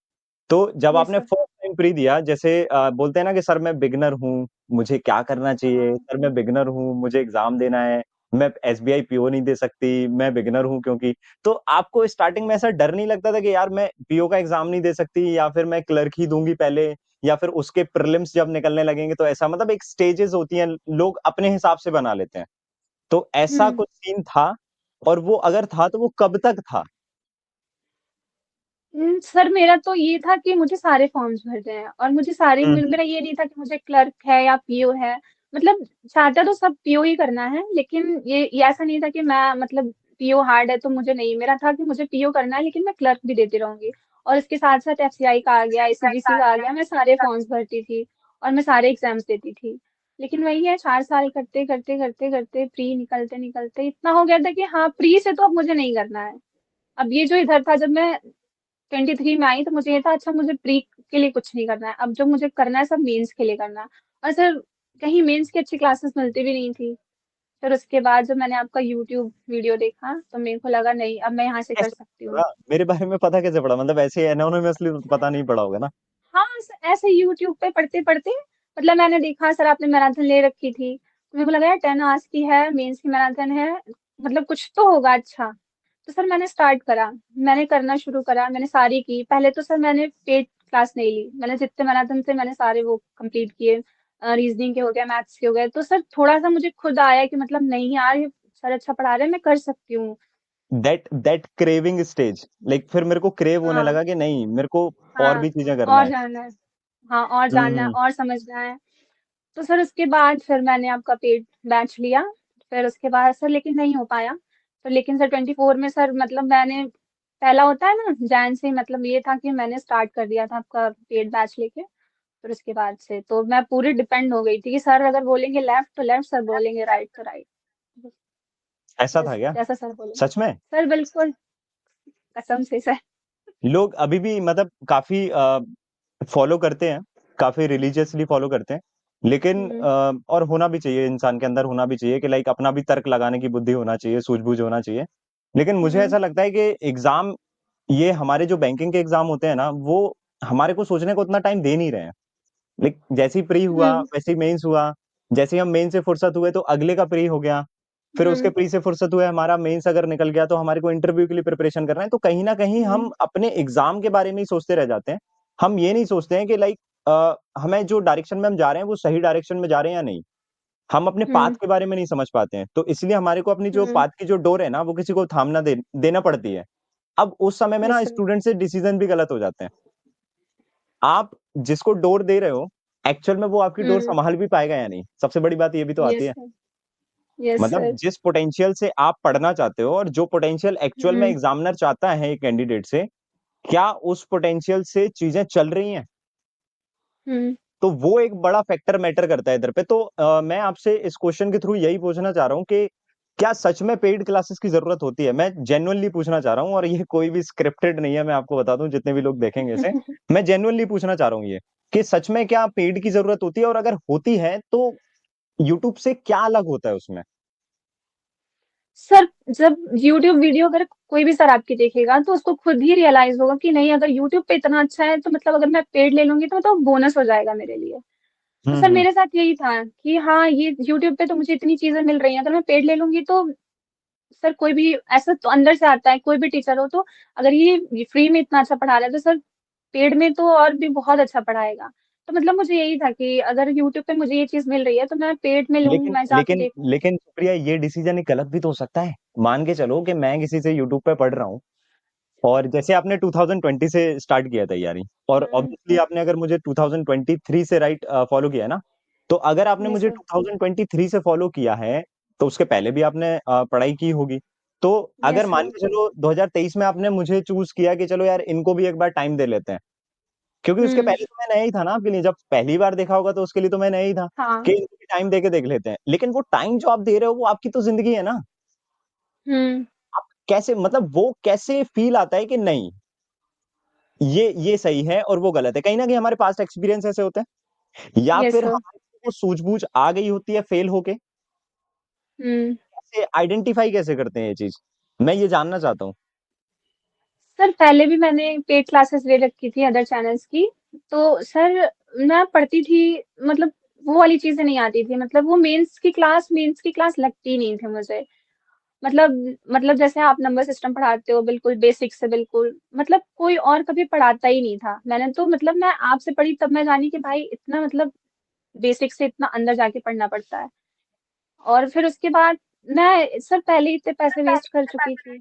Speaker 1: तो जब
Speaker 2: ये
Speaker 1: आपने
Speaker 2: सब।
Speaker 1: फर्स्ट टाइम प्री दिया, जैसे बोलते हैं ना कि सर मैं बिगिनर हूँ, मुझे क्या करना चाहिए?
Speaker 2: हाँ।
Speaker 1: सर मैं बिगिनर हूँ, मुझे एग्ज़ाम देना है, मैं एसबीआई पीओ नहीं दे सकती, मैं बिगिनर हूँ क्योंकि, तो आपको स्टार्टिंग में ऐसा डर नहीं लगता था कि यार मैं पीओ का एग्ज़ाम नहीं दे सकती या फिर मैं क्लर्क ही दूँगी पहले या फिर उसके प्रीलिम्स जब निकलने लगेंगे तो ऐसा, मतलब एक स्टेजेज़ होती हैं, लोग अपने हिसाब से बना लेते हैं। तो ऐसा
Speaker 2: हम्म।
Speaker 1: कुछ सीन था और वो अगर था तो वो कब तक था?
Speaker 2: सर मेरा तो ये था कि मुझे सारे फॉर्म्स भरने हैं और मुझे सारे,
Speaker 1: हुँ, हुँ।
Speaker 2: मेरा ये नहीं था कि मुझे क्लर्क है या पीओ है, मतलब चाहता तो सब पीओ ही करना है, लेकिन ये ऐसा नहीं था कि मैं मतलब पीओ हार्ड है तो मुझे नहीं, मेरा था कि मुझे पीओ करना है लेकिन मैं क्लर्क भी देती रहूंगी। और इसके साथ साथ एफसीआई का आ गया, आईसीजीसी का आ गया, मैं सारे फॉर्म्स भरती थी और मैं सारे एग्जाम्स देती थी। लेकिन वही है, 4 साल करते करते करते करते प्री निकलते निकलते इतना हो गया था कि हाँ प्री से तो अब मुझे नहीं करना है। अब ये जो इधर था, जब मैं 23 में आई तो मुझे ये था अच्छा मुझे प्री के लिए कुछ नहीं करना है, अब जो मुझे करना है सब मेंस के लिए करना है। और सर कहीं मेंस की अच्छी क्लासेस मिलती भी नहीं थी। फिर उसके बाद जब मैंने आपका यूट्यूब वीडियो देखा तो मेरे को लगा नहीं, अब मैं यहाँ से कर
Speaker 1: कैसे
Speaker 2: सकती हूँ।
Speaker 1: पड़ा? मेरे बारे में पता कैसे पड़ा? मतलब ऐसे एनोनिमसली तो पता नहीं पड़ा होगा ना?
Speaker 2: हाँ, ऐसे यूट्यूब पे पढ़ते पढ़ते मतलब मैंने देखा सर आपने मैराथन ले रखी थी, तो मेरे को लगा यार 10 आवर्स की है, मेंस की मैराथन है, मतलब कुछ तो होगा अच्छा। तो सर मैंने स्टार्ट करा, मैंने करना शुरू करा, मैंने सारी की। पहले तो सर मैंने पेड क्लास नहीं ली, मैंने जितने मैराथन थे मैंने सारे वो कंप्लीट किए। रीजनिंग के हो गए, मैथ्स के हो गए, तो सर थोड़ा सा मुझे खुद आया कि मतलब नहीं यार ये सर अच्छा पढ़ा रहे हैं, मैं कर सकती हूँ।
Speaker 1: दैट क्रेविंग स्टेज, लाइक फिर मेरे को क्रेव होने
Speaker 2: हाँ
Speaker 1: लगा कि नहीं, मेरे को और
Speaker 2: हाँ,
Speaker 1: भी चीजें करना
Speaker 2: और
Speaker 1: है।
Speaker 2: जानना है। हाँ, और जानना है
Speaker 1: हम्म।
Speaker 2: और समझना है। तो सर उसके बाद फिर मैंने आपका पेड बैच लिया। फिर उसके बाद सर लेकिन नहीं हो पाया। तो लेकिन सर 24 में सर मतलब मैंने पहला होता है ना जैन से, मतलब ये था कि मैंने स्टार्ट कर दिया था आपका पेड बैच लेके। फिर उसके बाद से तो मैं पूरी डिपेंड हो गई थी कि सर अगर बोलेंगे लेफ्ट तो लेफ्ट, सर बोलेंगे राइट तो राइट।
Speaker 1: ऐसा था
Speaker 2: बस
Speaker 1: क्या?
Speaker 2: जैसा सर बोलेंगे।
Speaker 1: सच में?
Speaker 2: सर बिल्कुल, कसम से सर।
Speaker 1: लोग अभी भी मतलब काफी फॉलो करते हैं, काफी रिलीजियसली फॉलो करते हैं, लेकिन
Speaker 2: हम्म।
Speaker 1: और होना भी चाहिए, इंसान के अंदर होना भी चाहिए कि लाइक अपना भी तर्क लगाने की बुद्धि होना चाहिए, सूझबूझ होना चाहिए। लेकिन मुझे
Speaker 2: हम्म।
Speaker 1: ऐसा लगता है कि एग्जाम, ये हमारे जो बैंकिंग के एग्जाम होते हैं ना, वो हमारे को सोचने को उतना टाइम दे नहीं रहे हैं। लाइक जैसे ही प्री हुआ
Speaker 2: हम्म।
Speaker 1: वैसे ही मेंस हुआ, जैसे ही हम मेंस से फुर्सत हुए तो अगले का प्री हो गया, फिर उसके
Speaker 2: हम्म।
Speaker 1: प्री से फुर्सत हुए हमारा मेंस अगर निकल गया तो हमारे को इंटरव्यू के लिए प्रिपरेशन करना है। तो कहीं ना कहीं हम
Speaker 2: हम्म।
Speaker 1: अपने एग्जाम के बारे में ही सोचते रह जाते हैं। हम ये नहीं सोचते हैं कि लाइक हमें जो डायरेक्शन में हम जा रहे हैं वो सही डायरेक्शन में जा रहे हैं या नहीं। हम अपने पाथ
Speaker 2: हम्म।
Speaker 1: के बारे में नहीं समझ पाते हैं, तो इसलिए हमारे को अपनी जो
Speaker 2: हम्म।
Speaker 1: पाथ की जो डोर है ना वो किसी को थामना देना पड़ती है। अब उस समय में ना
Speaker 2: यस सर।
Speaker 1: स्टूडेंट से डिसीजन भी गलत हो जाते हैं। आप जिसको डोर दे रहे हो, एक्चुअल में वो आपकी डोर
Speaker 2: हम्म।
Speaker 1: संभाल भी पाएगा या नहीं, सबसे बड़ी बात ये भी तो आती
Speaker 2: यस
Speaker 1: है।
Speaker 2: सर। यस
Speaker 1: मतलब
Speaker 2: सर।
Speaker 1: जिस पोटेंशियल से आप पढ़ना चाहते हो और जो पोटेंशियल एक्चुअल में
Speaker 2: हम्म।
Speaker 1: एग्जामिनर चाहता है एक कैंडिडेट से, क्या उस पोटेंशियल से चीजें चल रही हैं?
Speaker 2: हुँ।
Speaker 1: तो वो एक बड़ा फैक्टर मैटर करता है इधर पे। तो मैं आपसे इस क्वेश्चन के थ्रू यही पूछना चाह रहा हूँ कि क्या सच में पेड क्लासेस की जरूरत होती है? मैं जेन्युइनली पूछना चाह रहा हूँ, और ये कोई भी स्क्रिप्टेड नहीं है, मैं आपको बता दूं, जितने भी लोग देखेंगे इसे, मैं जेन्युइनली पूछना चाह रहा हूँ ये, कि सच में क्या पेड की जरूरत होती है, और अगर होती है तो यूट्यूब से क्या अलग होता है उसमें?
Speaker 2: सर जब यूट्यूब वीडियो अगर कोई भी सर आपकी देखेगा तो उसको खुद ही रियलाइज़ होगा कि नहीं अगर यूट्यूब पे इतना अच्छा है तो मतलब अगर मैं पेड ले लूँगी तो बोनस हो जाएगा मेरे लिए। तो सर
Speaker 1: हम्म।
Speaker 2: मेरे साथ यही था कि हाँ, ये यूट्यूब पे तो मुझे इतनी चीज़ें मिल रही हैं, अगर मैं पेड ले लूँगी तो सर कोई भी ऐसा तो अंदर से आता है, कोई भी टीचर हो तो अगर ये फ्री में इतना अच्छा पढ़ा रहा है तो सर पेड में तो और भी बहुत अच्छा पढ़ाएगा। तो मतलब मुझे यही था कि अगर यूट्यूब पे मुझे ये चीज़ मिल रही है तो मैं पेड में लूँ,
Speaker 1: लेकिन
Speaker 2: मैं जाके
Speaker 1: लेकिन
Speaker 2: देखूँ।
Speaker 1: लेकिन सुप्रिया, ये डिसीजन एक गलत भी तो हो सकता है। मान के चलो कि मैं किसी से यूट्यूब पे पढ़ रहा हूँ, और जैसे आपने 2020 से स्टार्ट किया तैयारी, और
Speaker 2: हुँ।
Speaker 1: ऑब्वियसली आपने अगर मुझे 2023 से राइट फॉलो किया है ना, तो अगर आपने
Speaker 2: यस
Speaker 1: मुझे
Speaker 2: सर।
Speaker 1: 2023 से फॉलो किया है तो उसके पहले भी आपने पढ़ाई की होगी। तो अगर
Speaker 2: यस
Speaker 1: मान
Speaker 2: सर।
Speaker 1: के चलो 2023 में आपने मुझे चूज किया कि चलो यार इनको भी एक बार टाइम दे लेते हैं, क्योंकि उसके
Speaker 2: हुँ।
Speaker 1: पहले तो मैं नया ही था ना आपके लिए, जब पहली बार देखा होगा तो उसके लिए तो मैं नया ही था,
Speaker 2: हाँ।
Speaker 1: कि इनको भी टाइम दे के देख लेते हैं। लेकिन वो टाइम जो आप दे रहे हो वो आपकी तो जिंदगी है ना।
Speaker 2: हुँ।
Speaker 1: आप कैसे, मतलब वो कैसे फील आता है कि नहीं, ये सही है और वो गलत है? कहीं न कहीं हमारे पास्ट एक्सपीरियंस ऐसे होते हैं, या
Speaker 2: यस
Speaker 1: फिर
Speaker 2: सर।
Speaker 1: हमारे को सूझबूझ आ गई होती है फेल होके।
Speaker 2: हुँ।
Speaker 1: कैसे आइडेंटिफाई कैसे करते हैं ये चीज़? मैं ये जानना चाहता हूँ।
Speaker 2: सर पहले भी मैंने पेड क्लासेस ले रखी थी अदर चैनल्स की। तो सर मैं पढ़ती थी, मतलब वो वाली चीज़ें नहीं आती थी, मतलब वो मेंस की क्लास लगती ही नहीं थी मुझे। मतलब जैसे आप नंबर सिस्टम पढ़ाते हो बिल्कुल बेसिक से बिल्कुल, मतलब कोई और कभी पढ़ाता ही नहीं था। मैंने तो मतलब मैं आपसे पढ़ी तब मैं जानी कि भाई इतना मतलब बेसिक से इतना अंदर जाके पढ़ना पड़ता है। और फिर उसके बाद मैं सर पहले ही इतने पैसे वेस्ट कर चुकी थी।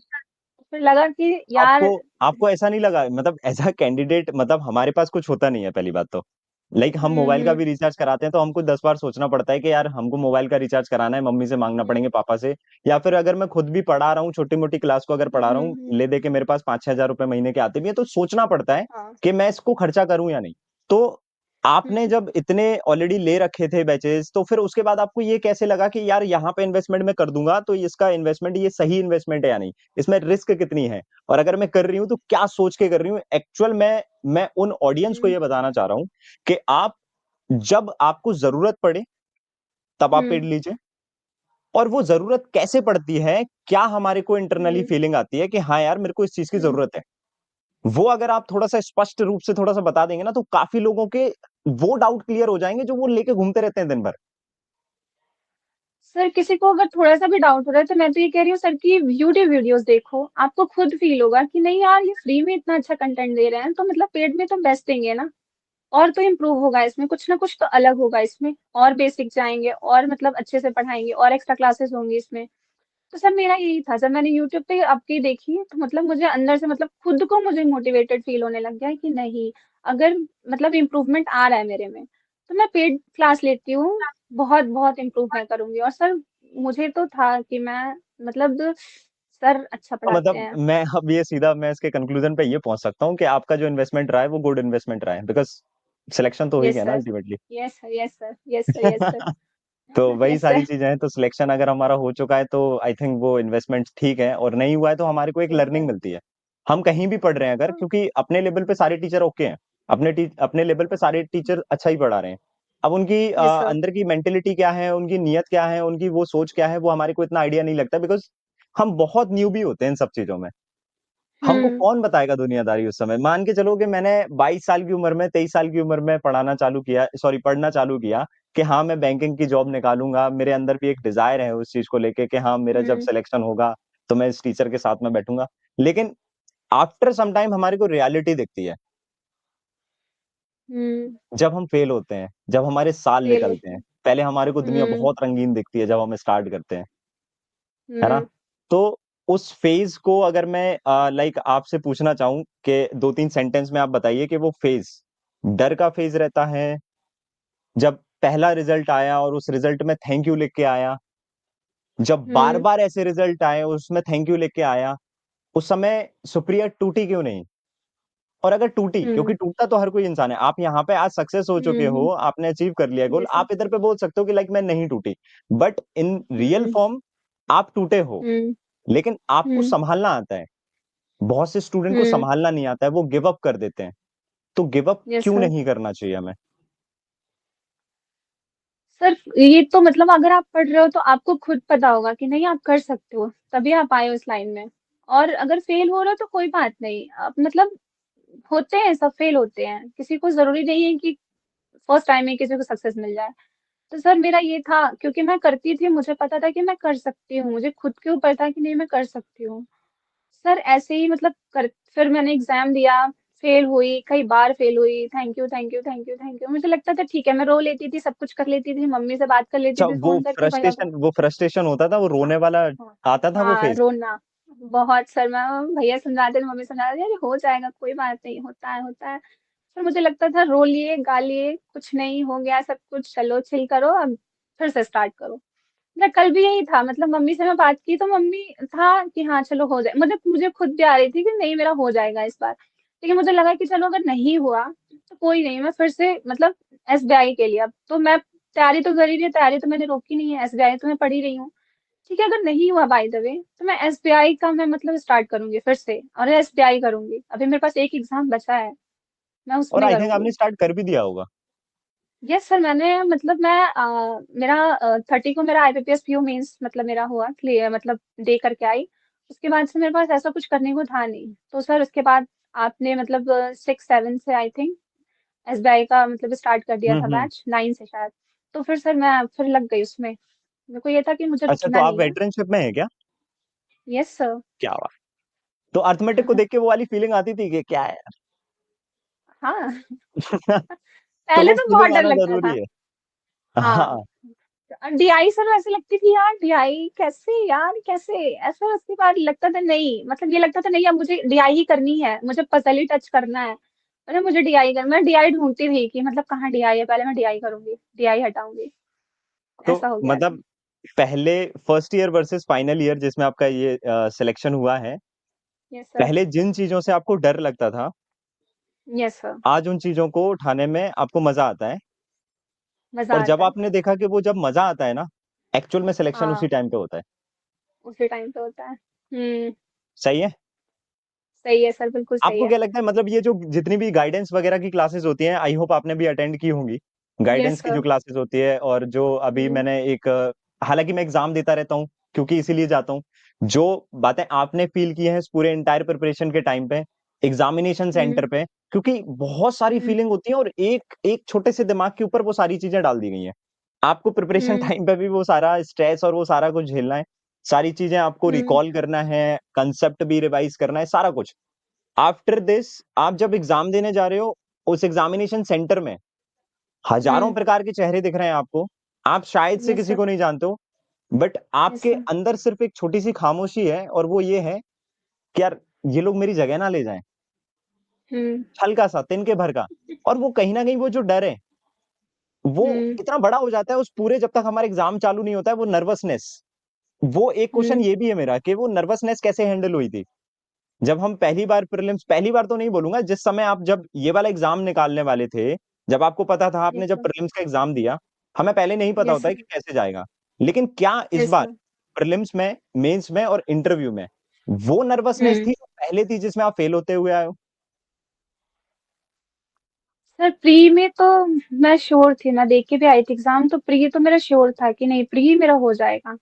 Speaker 2: फिर लगा कि
Speaker 1: आपको
Speaker 2: यार।
Speaker 1: आपको ऐसा नहीं लगा, मतलब एज़ अ कैंडिडेट, मतलब हमारे पास कुछ होता नहीं है पहली बात तो। लाइक हम
Speaker 2: हुँ,
Speaker 1: मोबाइल का
Speaker 2: हुँ।
Speaker 1: भी रिचार्ज कराते हैं तो हमको 10 बार सोचना पड़ता है कि यार हमको मोबाइल का रिचार्ज कराना है, मम्मी से माँगना
Speaker 2: हुँ।
Speaker 1: पड़ेंगे, पापा से, या फिर अगर मैं खुद भी पढ़ा रहा हूँ, छोटी-मोटी क्लास को अगर
Speaker 2: हुँ,
Speaker 1: पढ़ा रहा
Speaker 2: हुँ,
Speaker 1: हूँ,
Speaker 2: हुँ।
Speaker 1: ले दे के मेरे पास 5-6 हज़ार रुपए महीने के आते भी हैं, तो सोचना पड़ता है
Speaker 2: हाँ।
Speaker 1: कि मैं इसको खर्चा करूँ या नहीं। तो आपने
Speaker 2: हुँ,
Speaker 1: जब इतने ऑलरेडी ले रखे थे बैचेज़, तो फिर उसके बाद आपको ये कैसे लगा कि यार यहाँ पे इन्वेस्टमेंट मैं कर दूँगा, तो इसका इन्वेस्टमेंट ये सही इन्वेस्टमेंट है या नहीं? इसमें रिस्क कितनी है? और अगर मैं कर रही हूँ, तो क्या सोच के कर रही हूँ? एक्चुअल में मैं उन ऑडियंस को
Speaker 2: हुँ,
Speaker 1: ये बताना चाह रहा हूँ कि आप जब आपको ज़रूरत पड़े, तब आप पेड़
Speaker 2: हुँ,
Speaker 1: लीजिए। और वो ज़रूरत कैसे पड़ती है, क्या हमारे को इंटरनली
Speaker 2: हुँ,
Speaker 1: फीलिंग आती है कि हाँ यार, मेरे को इस चीज़ की
Speaker 2: हुँ।
Speaker 1: ज़रूरत है। वो अगर आप थोड़ा-सा स्पष्ट रूप से थोड़ा-सा बता देंगे ना, तो काफ़ी लोगों के वो डाउट क्लियर हो जाएँगे, जो वो लेके घूमते रहते हैं दिन भर।
Speaker 2: सर किसी को अगर थोड़ा-सा भी डाउट हो रहा है तो मैं तो ये कह रही हूँ सर कि यूट्यूब वीडियोज़ देखो, आपको खुद फ़ील होगा कि नहीं यार ये फ्री में इतना अच्छा कंटेंट दे रहे हैं, तो मतलब पेड में तो बेस्ट देंगे ना। और तो इम्प्रूव होगा इसमें, कुछ ना कुछ तो अलग होगा इसमें, और बेसिक जाएँगे और मतलब अच्छे से पढ़ाएँगे और एक्स्ट्रा क्लासेस होंगी इसमें। तो सर मेरा यही था, जब मैंने यूट्यूब पे आपकी देखी तो मतलब मुझे अंदर से मतलब खुद को मुझे मोटिवेटेड फ़ील होने लग गया है कि नहीं, अगर मतलब इम्प्रूवमेंट आ रहा है मेरे में, तो मैं पेड क्लास लेती हूँ, बहुत-बहुत इम्प्रूव मैं करूँगी। और सर मुझे तो था कि मैं मतलब सर अच्छा पढ़ाते
Speaker 1: मतलब
Speaker 2: हैं।
Speaker 1: मैं अब ये सीधा मैं इसके कन्क्लूज़न पे ये पहुँच सकता हूँ कि आपका जो इन्वेस्टमेंट रहा है, वो गुड इन्वेस्टमेंट रहा है, बिकॉज़ सिलेक्शन तो हो ही
Speaker 2: यस
Speaker 1: गया ना
Speaker 2: sir,
Speaker 1: ultimately.
Speaker 2: Yes sir, yes sir, yes sir, yes sir,
Speaker 1: तो वही
Speaker 2: यस
Speaker 1: सारी
Speaker 2: सर,
Speaker 1: चीज़ें हैं, तो सिलेक्शन अगर हमारा हो चुका है, तो आई थिंक वो इन्वेस्टमेंट ठीक है, और नहीं हुआ है, तो हमारे को एक
Speaker 2: यस
Speaker 1: लर्निंग
Speaker 2: सर।
Speaker 1: मिलती है। हम कहीं भी पढ़ रहे हैं अगर,
Speaker 2: हाँ,
Speaker 1: क्योंकि अपने लेवल पे सारे टीचर ओके हैं। अपने लेवल पे सारे टीचर अच्छा ही पढ़ा रहे हैं। अब उनकी
Speaker 2: यस सर।
Speaker 1: अंदर की मेंटालिटी क्या है, उनकी नीयत क्या है, उनकी वो सोच क्या है, वो हमारे को इतना आइडिया नहीं लगता, बिकॉज़ हम बहुत न्यूबी होते हैं इन सब चीज़ों में। हमको
Speaker 2: हुँ,
Speaker 1: कौन बताएगा दुनियादारी उस समय? मान के चलो कि मैंने 22 साल की उम्र में, 23 साल की उम्र में पढ़ना चालू किया कि हाँ, मैं बैंकिंग की जॉब निकालूँगा। मेरे अंदर भी एक डिज़ायर है उस चीज़ को लेके कि हाँ, मेरा जब
Speaker 2: हुँ,
Speaker 1: सिलेक्शन होगा, तो मैं इस टीचर के साथ में बैठूँगा। लेकिन आफ्टर सम टाइम हमारे को रियलिटी दिखती है।
Speaker 2: हुँ,
Speaker 1: जब हम फेल होते हैं, जब हमारे साल
Speaker 2: फ़ेल
Speaker 1: निकलते
Speaker 2: होते
Speaker 1: हैं,
Speaker 2: हैं।
Speaker 1: पहले हमारे को दुनिया
Speaker 2: हुँ,
Speaker 1: बहुत रंगीन दिखती है जब हम स्टार्ट करते हैं। है ना?
Speaker 2: हुँ,
Speaker 1: तो उस फ़ेज़ को अगर मैं लाइक आपसे पूछना चाहूँ कि 2-3 सेंटेंस में आप बताइए कि वो फ़ेज़, डर का फ़ेज़ रहता है, जब पहला रिज़ल्ट आया और उस रिज़ल्ट में थैंक यू लिख के आया, जब
Speaker 2: हुँ,
Speaker 1: बार-बार ऐसे रिज़ल्ट आए और उसमें थैंक यू लिख के आया, उस समय सुप्रिया टूटी क्यों नहीं? और अगर टूटी, क्योंकि
Speaker 2: हुँ,
Speaker 1: टूटता तो हर कोई इंसान है, आप यहाँ पे आज सक्सेस हो चुके
Speaker 2: हुँ,
Speaker 1: हो,
Speaker 2: हुँ,
Speaker 1: आपने अचीव कर लिया गोल,
Speaker 2: यस सर।
Speaker 1: आप इधर पे बोल सकते हो कि लाइक मैं नहीं टूटी। But in real
Speaker 2: hmm,
Speaker 1: form आप टूटे हो,
Speaker 2: हुँ,
Speaker 1: लेकिन आपको
Speaker 2: हुँ,
Speaker 1: सँभालना आता है। बहुत से स्टूडेंट को
Speaker 2: हुँ,
Speaker 1: सँभालना नहीं आता है, वो गिव अप कर देते हैं। तो गिव अप
Speaker 2: यस
Speaker 1: क्यों
Speaker 2: सर।
Speaker 1: नहीं करना चाहिए हमें?
Speaker 2: सर ये तो मतलब अगर आप पढ़ रहे हो तो आपको खुद पता होगा कि नहीं आप कर सकते हो, तभी आप आए हो इस लाइन में। और अगर फेल हो रहे हो तो कोई बात नहीं, आप मतलब होते हैं सब फेल होते हैं, किसी को ज़रूरी नहीं है कि फर्स्ट टाइम में किसी को सक्सेस मिल जाए। तो सर मेरा ये था क्योंकि मैं करती थी, मुझे पता था कि मैं कर सकती हूँ, मुझे खुद के ऊपर था कि नहीं मैं कर सकती हूँ। सर ऐसे ही मतलब कर फिर मैंने एग्ज़ाम दिया, फेल हुई, कई बार फेल हुई, thank you, thank you, thank you, thank you. मुझे लगता था ठीक है, मैं रो लेती थी, सब कुछ कर लेती थी, मम्मी से बात कर लेती
Speaker 1: अच्छा,
Speaker 2: थी फ़ोन करके भैया को।
Speaker 1: वो फ्रस्ट्रेशन होता था, वो
Speaker 2: हाँ,
Speaker 1: रोने वाला
Speaker 2: हाँ,
Speaker 1: आता था वो
Speaker 2: हाँ,
Speaker 1: फ़ेज़?
Speaker 2: रोना, बहुत सर मैं भैया समझाते थे, मम्मी समझाती थी, "अरे हो जाएगा, कोई बात नहीं, होता है, होता है।" फिर मुझे लगता था रो लिए, गा लिए, कुछ नहीं हो गया सब कुछ, चलो चिल करो, अब फिर से स्टार्ट करो। मैं कल भी यही था मतलब मम्मी से मैं बात की तो मम्मी था कि हाँ चलो हो जाए मुझे मुझे खुद भी आ रही थी कि नहीं मेरा हो जाएगा इस बार। लेकिन मुझे लगा कि चलो अगर नहीं हुआ तो कोई नहीं मैं फिर से मतलब एसबीआई के लिए अब तो मैं तैयारी तो कर ही रही हूँ, तैयारी तो मैंने रोकी नहीं है, एसबीआई तो मैं पढ़ ही रही हूँ। ठीक है, अगर नहीं हुआ बाय द वे तो मैं एसबीआई का मैं मतलब स्टार्ट करूँगी फिर से और एसबीआई करूँगी। अभी मेरे पास एक एग्ज़ाम बचा है, मैं
Speaker 1: और
Speaker 2: उसमें
Speaker 1: आई थिंक आपने
Speaker 2: करूँगी।
Speaker 1: स्टार्ट कर भी दिया होगा।
Speaker 2: यस सर मैंने मतलब मैं मेरा 30 को मेरा आईबीपीएस पीओ मेंस मतलब मेरा हुआ क्लियर मतलब दे करके आई। उसके बाद से मेरे पास ऐसा कुछ करने को था नहीं। तो सर उसके बाद आपने मतलब 6-7 से आई थिंक एसबीआई का मतलब स्टार्ट कर दिया
Speaker 1: हुँ,
Speaker 2: था
Speaker 1: हुँ।
Speaker 2: बैच 9 से शायद। तो फिर सर मैं फिर लग गई उसमें। मेरे को ये था कि मुझे
Speaker 1: अच्छा, तो
Speaker 2: रुकना
Speaker 1: आप
Speaker 2: नहीं है।
Speaker 1: वेटरनशिप में हैं क्या?
Speaker 2: Yes sir.
Speaker 1: क्या बात! तो अरिथमेटिक को देख के वो वाली फीलिंग आती थी कि क्या है
Speaker 2: हाँ,
Speaker 1: यार? तो
Speaker 2: पहले
Speaker 1: वो
Speaker 2: तो बहुत
Speaker 1: फीलिंग
Speaker 2: डर
Speaker 1: आना
Speaker 2: लगता
Speaker 1: ज़रूरी
Speaker 2: था।
Speaker 1: है।
Speaker 2: हाँ।
Speaker 1: हाँ।
Speaker 2: डीआई सर वैसे लगती थी यार डीआई कैसे यार कैसे ऐसा उसके बाद लगता था नहीं मतलब ये लगता था नहीं अब मुझे डीआई ही करनी है मुझे पजल ही टच करना है अरे मुझे डीआई कर, मैं डीआई ढूंढती थी कि मतलब कहाँ डीआई है, पहले मैं डीआई करूंगी, डीआई हटाऊंगी,
Speaker 1: तो
Speaker 2: ऐसा हो गया था।
Speaker 1: मतलब पहले first year versus final year जिसमें आपका ये सिलेक्शन हुआ है,
Speaker 2: यस सर।
Speaker 1: पहले जिन चीजों से आपको डर लगता था,
Speaker 2: यस सर।
Speaker 1: आज उन चीजों को उठाने में आपको मजा आता है।
Speaker 2: मजा
Speaker 1: और जब
Speaker 2: आता है।
Speaker 1: आपने देखा कि वो जब मजा आता है ना, एक्चुअल में सिलेक्शन उसी
Speaker 2: हाँ,
Speaker 1: टाइम पे होता है।
Speaker 2: उसी टाइम पे होता है।
Speaker 1: सही है।
Speaker 2: सही है सर, बिल्कुल सही
Speaker 1: आपको
Speaker 2: है।
Speaker 1: क्या लगता है, मतलब ये जो जितनी भी गाइडेंस वगैरह की क्लासेस होती हैं, आई होप आपने भी अटेंड की होंगी,
Speaker 2: यस
Speaker 1: गाइडेंस की
Speaker 2: सर।
Speaker 1: जो क्लासेस होती है, और जो अभी
Speaker 2: हम्म।
Speaker 1: मैंने एक हालांकि मैं एग्जाम देता रहता हूँ, क्योंकि इसीलिए जाता हूँ। जो बातें आपने फील की हैं इस पूरे इंटायर प्रिपरेशन के टाइम पे, एग्जामिनेशन
Speaker 2: हम्म।
Speaker 1: सेंटर पे, क्योंकि बहुत सारी
Speaker 2: हम्म।
Speaker 1: फीलिंग होती है और एक एक छोटे से दिमाग के ऊपर वो सारी चीजें डाल दी गई हैं। आपको प्रिपरेशन
Speaker 2: हम्म।
Speaker 1: टाइम पे भी वो सारा स्ट्रेस और वो सारा कुछ झेलना है, सारी चीजें आपको
Speaker 2: हम्म।
Speaker 1: रिकॉल करना है, कंसेप्ट भी रिवाइज करना है, सारा कुछ। आफ्टर दिस आप जब एग्जाम देने जा रहे हो, उस एग्जामिनेशन सेंटर में हजारों
Speaker 2: हम्म।
Speaker 1: प्रकार के चेहरे दिख रहे हैं आपको, आप शायद से
Speaker 2: यस
Speaker 1: किसी
Speaker 2: सर।
Speaker 1: को नहीं जानते हो, बट
Speaker 2: यस
Speaker 1: आपके
Speaker 2: सर।
Speaker 1: अंदर सिर्फ एक छोटी सी खामोशी है, और वो ये है कि यार ये लोग मेरी जगह ना ले जाएं,
Speaker 2: हम्म।
Speaker 1: हल्का सा तिनके भर का। और वो कहीं ना कहीं वो जो डर है, वो
Speaker 2: हम्म।
Speaker 1: कितना बड़ा हो जाता है उस पूरे, जब तक हमारा एग्जाम चालू नहीं होता है, वो नर्वसनेस। वो एक क्वेश्चन
Speaker 2: हम्म।
Speaker 1: ये भी है मेरा कि वो नर्वसनेस कैसे हैंडल हुई थी जब हम पहली बार प्रीलिम्स, पहली बार तो नहीं बोलूंगा, जिस समय आप जब ये वाला एग्जाम निकालने वाले थे, जब आपको पता था, आपने
Speaker 2: यस
Speaker 1: जब
Speaker 2: सर।
Speaker 1: प्रीलिम्स का एग्जाम दिया, हमें पहले नहीं पता
Speaker 2: यस
Speaker 1: होता है
Speaker 2: सर।
Speaker 1: कि कैसे जाएगा, लेकिन क्या इस
Speaker 2: यस
Speaker 1: बार
Speaker 2: सर।
Speaker 1: प्रीलिम्स में, मेंस में और इंटरव्यू में वो नर्वसनेस
Speaker 2: हम्म।
Speaker 1: थी जो पहले थी जिसमें आप फेल होते हुए आए हो?
Speaker 2: सर प्री में तो मैं श्योर थी, मैं देख के भी आई थी एग्जाम, तो प्री तो मेरा श्योर था कि नहीं प्री मेरा हो जाएगा।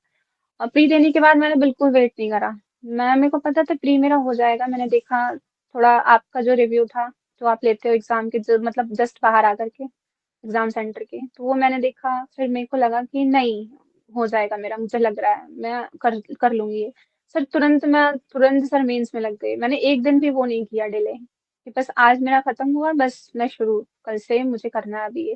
Speaker 2: और प्री देने के बाद मैंने बिल्कुल वेट नहीं करा। मेरे को पता था प्री मेरा हो जाएगा। मैंने देखा थोड़ा आपका जो रिव्यू था, जो आप लेते हो एग्जाम के, जो मतलब जस्ट बाहर आकर के एग्जाम सेंटर के, तो वो मैंने देखा, फिर मेरे को लगा कि नहीं, हो जाएगा मेरा, मुझे लग रहा है मैं कर कर लूंगी ये। सर तुरंत सर मेंस में लग गई। मैंने एक दिन भी वो नहीं किया डिले, कि बस आज मेरा खत्म हुआ, बस मैं शुरू कल से मुझे करना है अभी ये।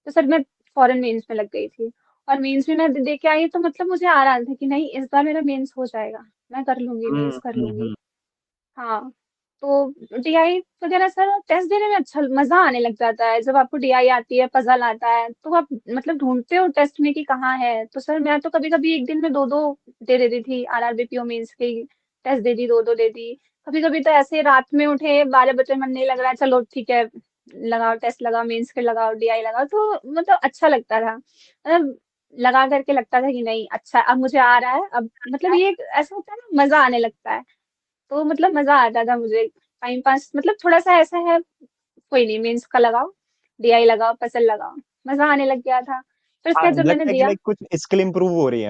Speaker 2: तो सर मैं फॉरेन मेंस में लग गई थी। और मेंस में मैं दे के आई, तो मतलब मुझे आ रहा था कि नहीं इस बार मेरा मेंस हो जाएगा, मैं कर लूंगी, मेंस कर लूंगी।
Speaker 1: हम्म।
Speaker 2: हाँ। तो डीआई वगैरह सर टेस्ट देने में अच्छा मजा आने लग जाता है, जब आपको डीआई आती है, पजल आता है, तो आप मतलब ढूंढते हो टेस्ट में कि कहाँ है। तो सर मैं तो कभी कभी एक दिन में दो दो दे देती थी, आरआरबीपीओ मेंस की टेस्ट दे दी, दो दो दे दी। कभी कभी तो ऐसे रात में उठे 12 बजे, मन नहीं लग रहा है, चलो ठीक है लगाओ टेस्ट, लगाओ मेंस के, लगाओ डीआई लगाओ, तो मतलब अच्छा लगता था। मतलब लगा करके लगता था कि नहीं अच्छा अब मुझे आ रहा है, अब मतलब ये ऐसा होता है ना, मजा आने लगता है। तो मतलब मजा आता था मुझे, टाइम पास मतलब थोड़ा सा ऐसा है, कोई नहीं मेंस का लगाओ, डीआई लगाओ, पजल लगाओ, मजा आने लग गया था। फिर उसके
Speaker 1: हाँ,
Speaker 2: बाद जब मैंने
Speaker 1: लगता है कि
Speaker 2: दिया,
Speaker 1: लाइक कुछ स्किल इंप्रूव हो रही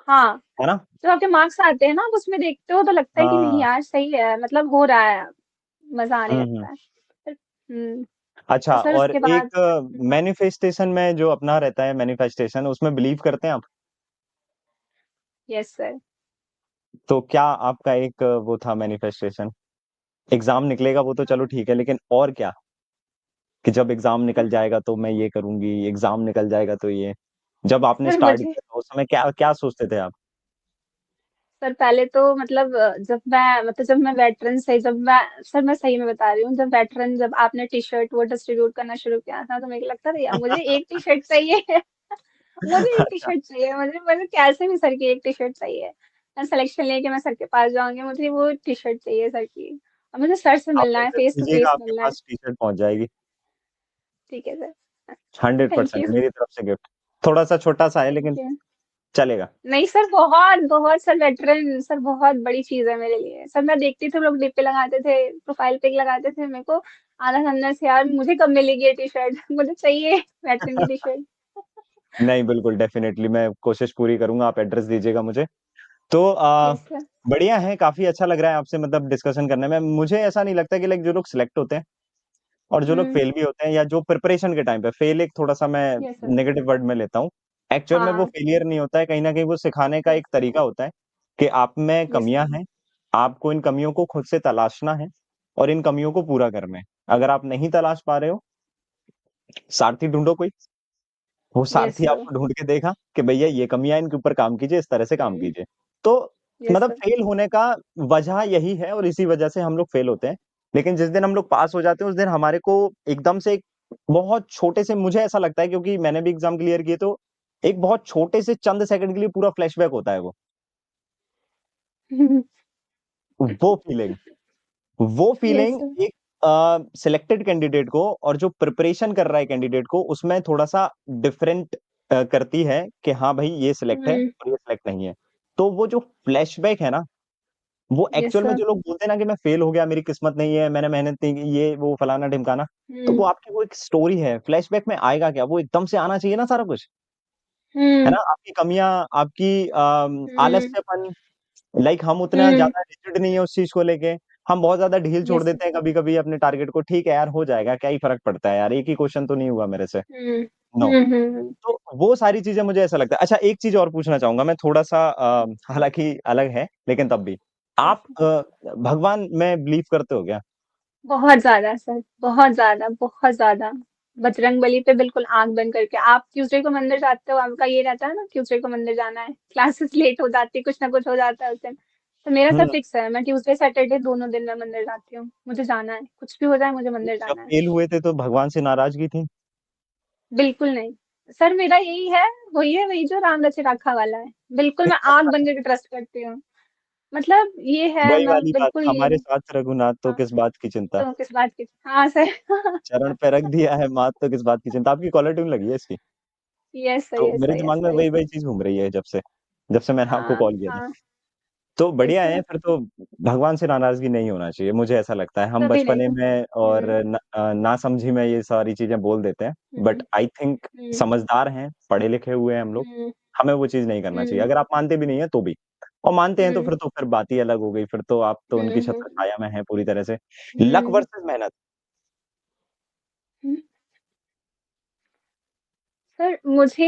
Speaker 2: हाँ,
Speaker 1: है ना?
Speaker 2: जब आपके मार्क्स आते हैं ना, आप उसमें देखते हो तो लगता है कि नहीं
Speaker 1: हाँ।
Speaker 2: यार सही है, मतलब हो रहा है, मजा आने
Speaker 1: हम्म।
Speaker 2: लगता है। फिर
Speaker 1: अच्छा,
Speaker 2: तो सर
Speaker 1: और
Speaker 2: उसके बाद,
Speaker 1: एक मैनिफेस्टेशन में जो अपना रहता है, मैनिफेस्टेशन, उसमें बिलीव करते हैं आप?
Speaker 2: Yes sir.
Speaker 1: तो क्या आपका एक वो था मैनिफेस्टेशन, एग्जाम निकलेगा वो तो चलो ठीक है, लेकिन और क्या, कि जब एग्जाम निकल जाएगा तो मैं ये करूंगी, एग्जाम निकल जाएगा तो ये, जब आपने
Speaker 2: सर
Speaker 1: स्टार्ट
Speaker 2: मुझे,
Speaker 1: किया था उस समय क्या क्या सोचते थे आप?
Speaker 2: सर पहले तो मतलब जब मैं वेटरन से, जब मैं, सर मैं सही में बता रही हूँ, जब वेटरन, जब आपने टी शर्ट वो डिस्ट्रीब्यूट करना शुरू किया था, तो मेरे को लगता था यार मुझे एक टी शर्ट चाहिए। मुझे एक टी
Speaker 1: अच्छा।
Speaker 2: शर्ट चाहिए, मुझे मुझे कैसे भी सर की एक टी शर्ट चाहिए। मैं सिलेक्शन लेके मैं सर के पास जाऊंगी, मुझे वो टी शर्ट चाहिए सर की, और मुझे सर से
Speaker 1: आप
Speaker 2: मिलना है,
Speaker 1: एड्रेस
Speaker 2: फेस टू
Speaker 1: दीजिएगा,
Speaker 2: फेस
Speaker 1: आपके
Speaker 2: मिलना है।
Speaker 1: पास टी शर्ट पहुंच जाएगी।
Speaker 2: ठीक है सर। Thank
Speaker 1: 100%
Speaker 2: you.
Speaker 1: मेरी तरफ से गिफ्ट, थोड़ा सा छोटा सा है
Speaker 2: थैंक
Speaker 1: लेकिन
Speaker 2: यू।
Speaker 1: चलेगा।
Speaker 2: नहीं सर, बहुत बहुत सर, वेटरन सर बहुत बड़ी चीज है मेरे लिए सर। मैं देखती थी लोग डीपी लगाते थे, प्रोफाइल पिक लगाते थे, मेरे को आधा अंदर से यार मुझे कब मिलेगी ये टी शर्ट, मुझे चाहिए वेटरन की टी शर्ट।
Speaker 1: नहीं, बिल्कुल डेफिनेटली मैं कोशिश पूरी करूंगा, आप एड्रेस दीजिएगा मुझे। तो
Speaker 2: यस सर।
Speaker 1: बढ़िया है, काफी अच्छा लग रहा है आपसे मतलब डिस्कशन करने में। मुझे ऐसा नहीं लगता कि लाइक जो लोग सिलेक्ट होते हैं और जो लोग
Speaker 2: हम्म।
Speaker 1: फेल भी होते हैं, या जो प्रिपरेशन के टाइम पे फेल, एक थोड़ा सा मैं
Speaker 2: यस सर।
Speaker 1: नेगेटिव वर्ड में लेता हूँ, एक्चुअल में वो
Speaker 2: हाँ।
Speaker 1: फेलियर नहीं होता है, कहीं ना कहीं वो सिखाने का
Speaker 2: यस
Speaker 1: एक तरीका होता है कि आप में
Speaker 2: यस सर।
Speaker 1: कमियां हैं, आपको इन कमियों को खुद से तलाशना है और इन कमियों को पूरा करना है। अगर आप नहीं तलाश पा रहे हो, सारथी ढूंढो कोई, वो
Speaker 2: यस
Speaker 1: सारथी
Speaker 2: सर।
Speaker 1: आपको ढूंढ के देगा कि भैया ये कमियां, इनके ऊपर काम कीजिए, इस तरह से काम
Speaker 2: हम्म।
Speaker 1: कीजिए। तो
Speaker 2: यस
Speaker 1: मतलब
Speaker 2: सर।
Speaker 1: फेल होने का वजह यही है, और इसी वजह से हम लोग फेल होते हैं। लेकिन जिस दिन हम लोग पास हो जाते हैं, उस दिन हमारे को एकदम से एक बहुत छोटे से, मुझे ऐसा लगता है क्योंकि मैंने भी एग्ज़ाम क्लियर किए, तो एक बहुत छोटे से चंद सेकंड के लिए पूरा फ्लैशबैक होता है वो। वो फीलिंग वो
Speaker 2: यस
Speaker 1: फीलिंग
Speaker 2: सर।
Speaker 1: एक सिलेक्टेड कैंडिडेट को और जो प्रिपरेशन कर रहा है कैंडिडेट को, उसमें थोड़ा-सा डिफरेंट करती है कि हाँ भाई, ये सिलेक्ट है
Speaker 2: हुँ,
Speaker 1: और ये सिलेक्ट नहीं है। तो वो जो फ्लैशबैक है ना, वो
Speaker 2: यस
Speaker 1: एक्चुअल में
Speaker 2: सर।
Speaker 1: जो लोग बोलते हैं ना कि मैं फेल हो गया, मेरी किस्मत नहीं है, मैंने मेहनत नहीं की, ये वो फलाना-ढिमकाना, तो
Speaker 2: हुँ,
Speaker 1: वो आपकी वो एक स्टोरी है। फ्लैशबैक में आएगा क्या? वो एकदम से आना चाहिए ना सारा कुछ, है
Speaker 2: हुँ,
Speaker 1: ना? आपकी कमियाँ, आपकी
Speaker 2: हुँ,
Speaker 1: आलस्यपन, लाइक हम उतना
Speaker 2: हुँ,
Speaker 1: ज़्यादा रिजिड नहीं है उस चीज़ को लेके, हम बहुत ज़्यादा ढील छोड़
Speaker 2: यस सर।
Speaker 1: देते हैं कभी-कभी अपने टारगेट को, ठीक है यार, हो जाएगा, क्या ही फ़र्क पड़ता है यार, एक ही क्वेश्चन तो नहीं हुआ मेरे से,
Speaker 2: हुँ,
Speaker 1: नो।
Speaker 2: हुँ, हुँ, हुँ।
Speaker 1: तो वो सारी चीज़ें मुझे ऐसा लगता है। अच्छा, एक चीज़ और पूछना चाहूँगा मैं, थोड़ा-सा हालाँकि अलग है, लेकिन तब भी।
Speaker 2: यस
Speaker 1: आप
Speaker 2: सर।
Speaker 1: भगवान में बिलीव करते हो क्या?
Speaker 2: बहुत ज़्यादा सर, बहुत ज़्यादा, बहुत ज़्यादा। बजरंगबली पे बिल्कुल आँख बंद करके आप ट्यूसडे को मंदिर जाते हो, आपका ये रहता है ना ट्यूसडे को मंदिर जाना है, क्लासेस लेट हो जाती है, कुछ ना कुछ हो जाता है उस दिन। तो मेरा
Speaker 1: हुँ,
Speaker 2: सर फिक्स है, मैं ट्यूसडे, सैटरडे दोनों दिन मैं मंदिर जाती हूँ। मुझे जाना है, कुछ भी हो जाए मुझे मंदिर
Speaker 1: जब
Speaker 2: जाना है।
Speaker 1: फेल हुए थे तो भगवान से नाराज़गी थी?
Speaker 2: बिल्कुल नहीं। सर मेरा यही है, वही है वही जो राम रचे राखा वाला है। बिल्कुल मैं आँख बंद करके ट्रस्ट करती हूँ। मतलब ये है
Speaker 1: वही
Speaker 2: मैं
Speaker 1: वाली बात,
Speaker 2: बिल्कुल ये
Speaker 1: हमारे साथ रघुनाथ तो
Speaker 2: हाँ,
Speaker 1: किस बात की चिंता,
Speaker 2: तो किस बात की हाँ सर।
Speaker 1: चरण पे रख दिया है माथ तो किस बात की चिंता। आपकी कॉलर ट्यून लगी है इसकी?
Speaker 2: यस सर,
Speaker 1: तो
Speaker 2: यस
Speaker 1: मेरे
Speaker 2: सर, यस
Speaker 1: दिमाग में
Speaker 2: सर, यस
Speaker 1: वही-वही
Speaker 2: सर।
Speaker 1: चीज़ घूम रही है जब से मैंने आपको
Speaker 2: हाँ,
Speaker 1: कॉल किया था।
Speaker 2: हाँ,
Speaker 1: तो
Speaker 2: यस
Speaker 1: बढ़िया है,
Speaker 2: सर।
Speaker 1: फिर तो भगवान से नाराज़गी नहीं होना चाहिए, मुझे ऐसा लगता है। हम
Speaker 2: कभी नहीं
Speaker 1: बचपने
Speaker 2: सर।
Speaker 1: में और
Speaker 2: हुँ,
Speaker 1: नासमझी में ये सारी चीज़ें बोल देते हैं, बट
Speaker 2: हुँ,
Speaker 1: आई थिंक
Speaker 2: हुँ,
Speaker 1: समझदार हैं, पढ़े-लिखे हुए हैं हम लोग,
Speaker 2: हुँ,
Speaker 1: हमें वो चीज़ नहीं करना चाहिए।
Speaker 2: हुँ,
Speaker 1: अगर आप मानते भी नहीं हैं तो भी, और मानते हैं
Speaker 2: हुँ,
Speaker 1: तो फिर बात ही अलग हो गई, फिर तो आप तो
Speaker 2: हुँ,
Speaker 1: उनकी
Speaker 2: हुँ,
Speaker 1: छत्र-छाया में हैं पूरी तरह से। लक
Speaker 2: हुँ,
Speaker 1: वर्सेस मेहनत,
Speaker 2: हुँ। सर मुझे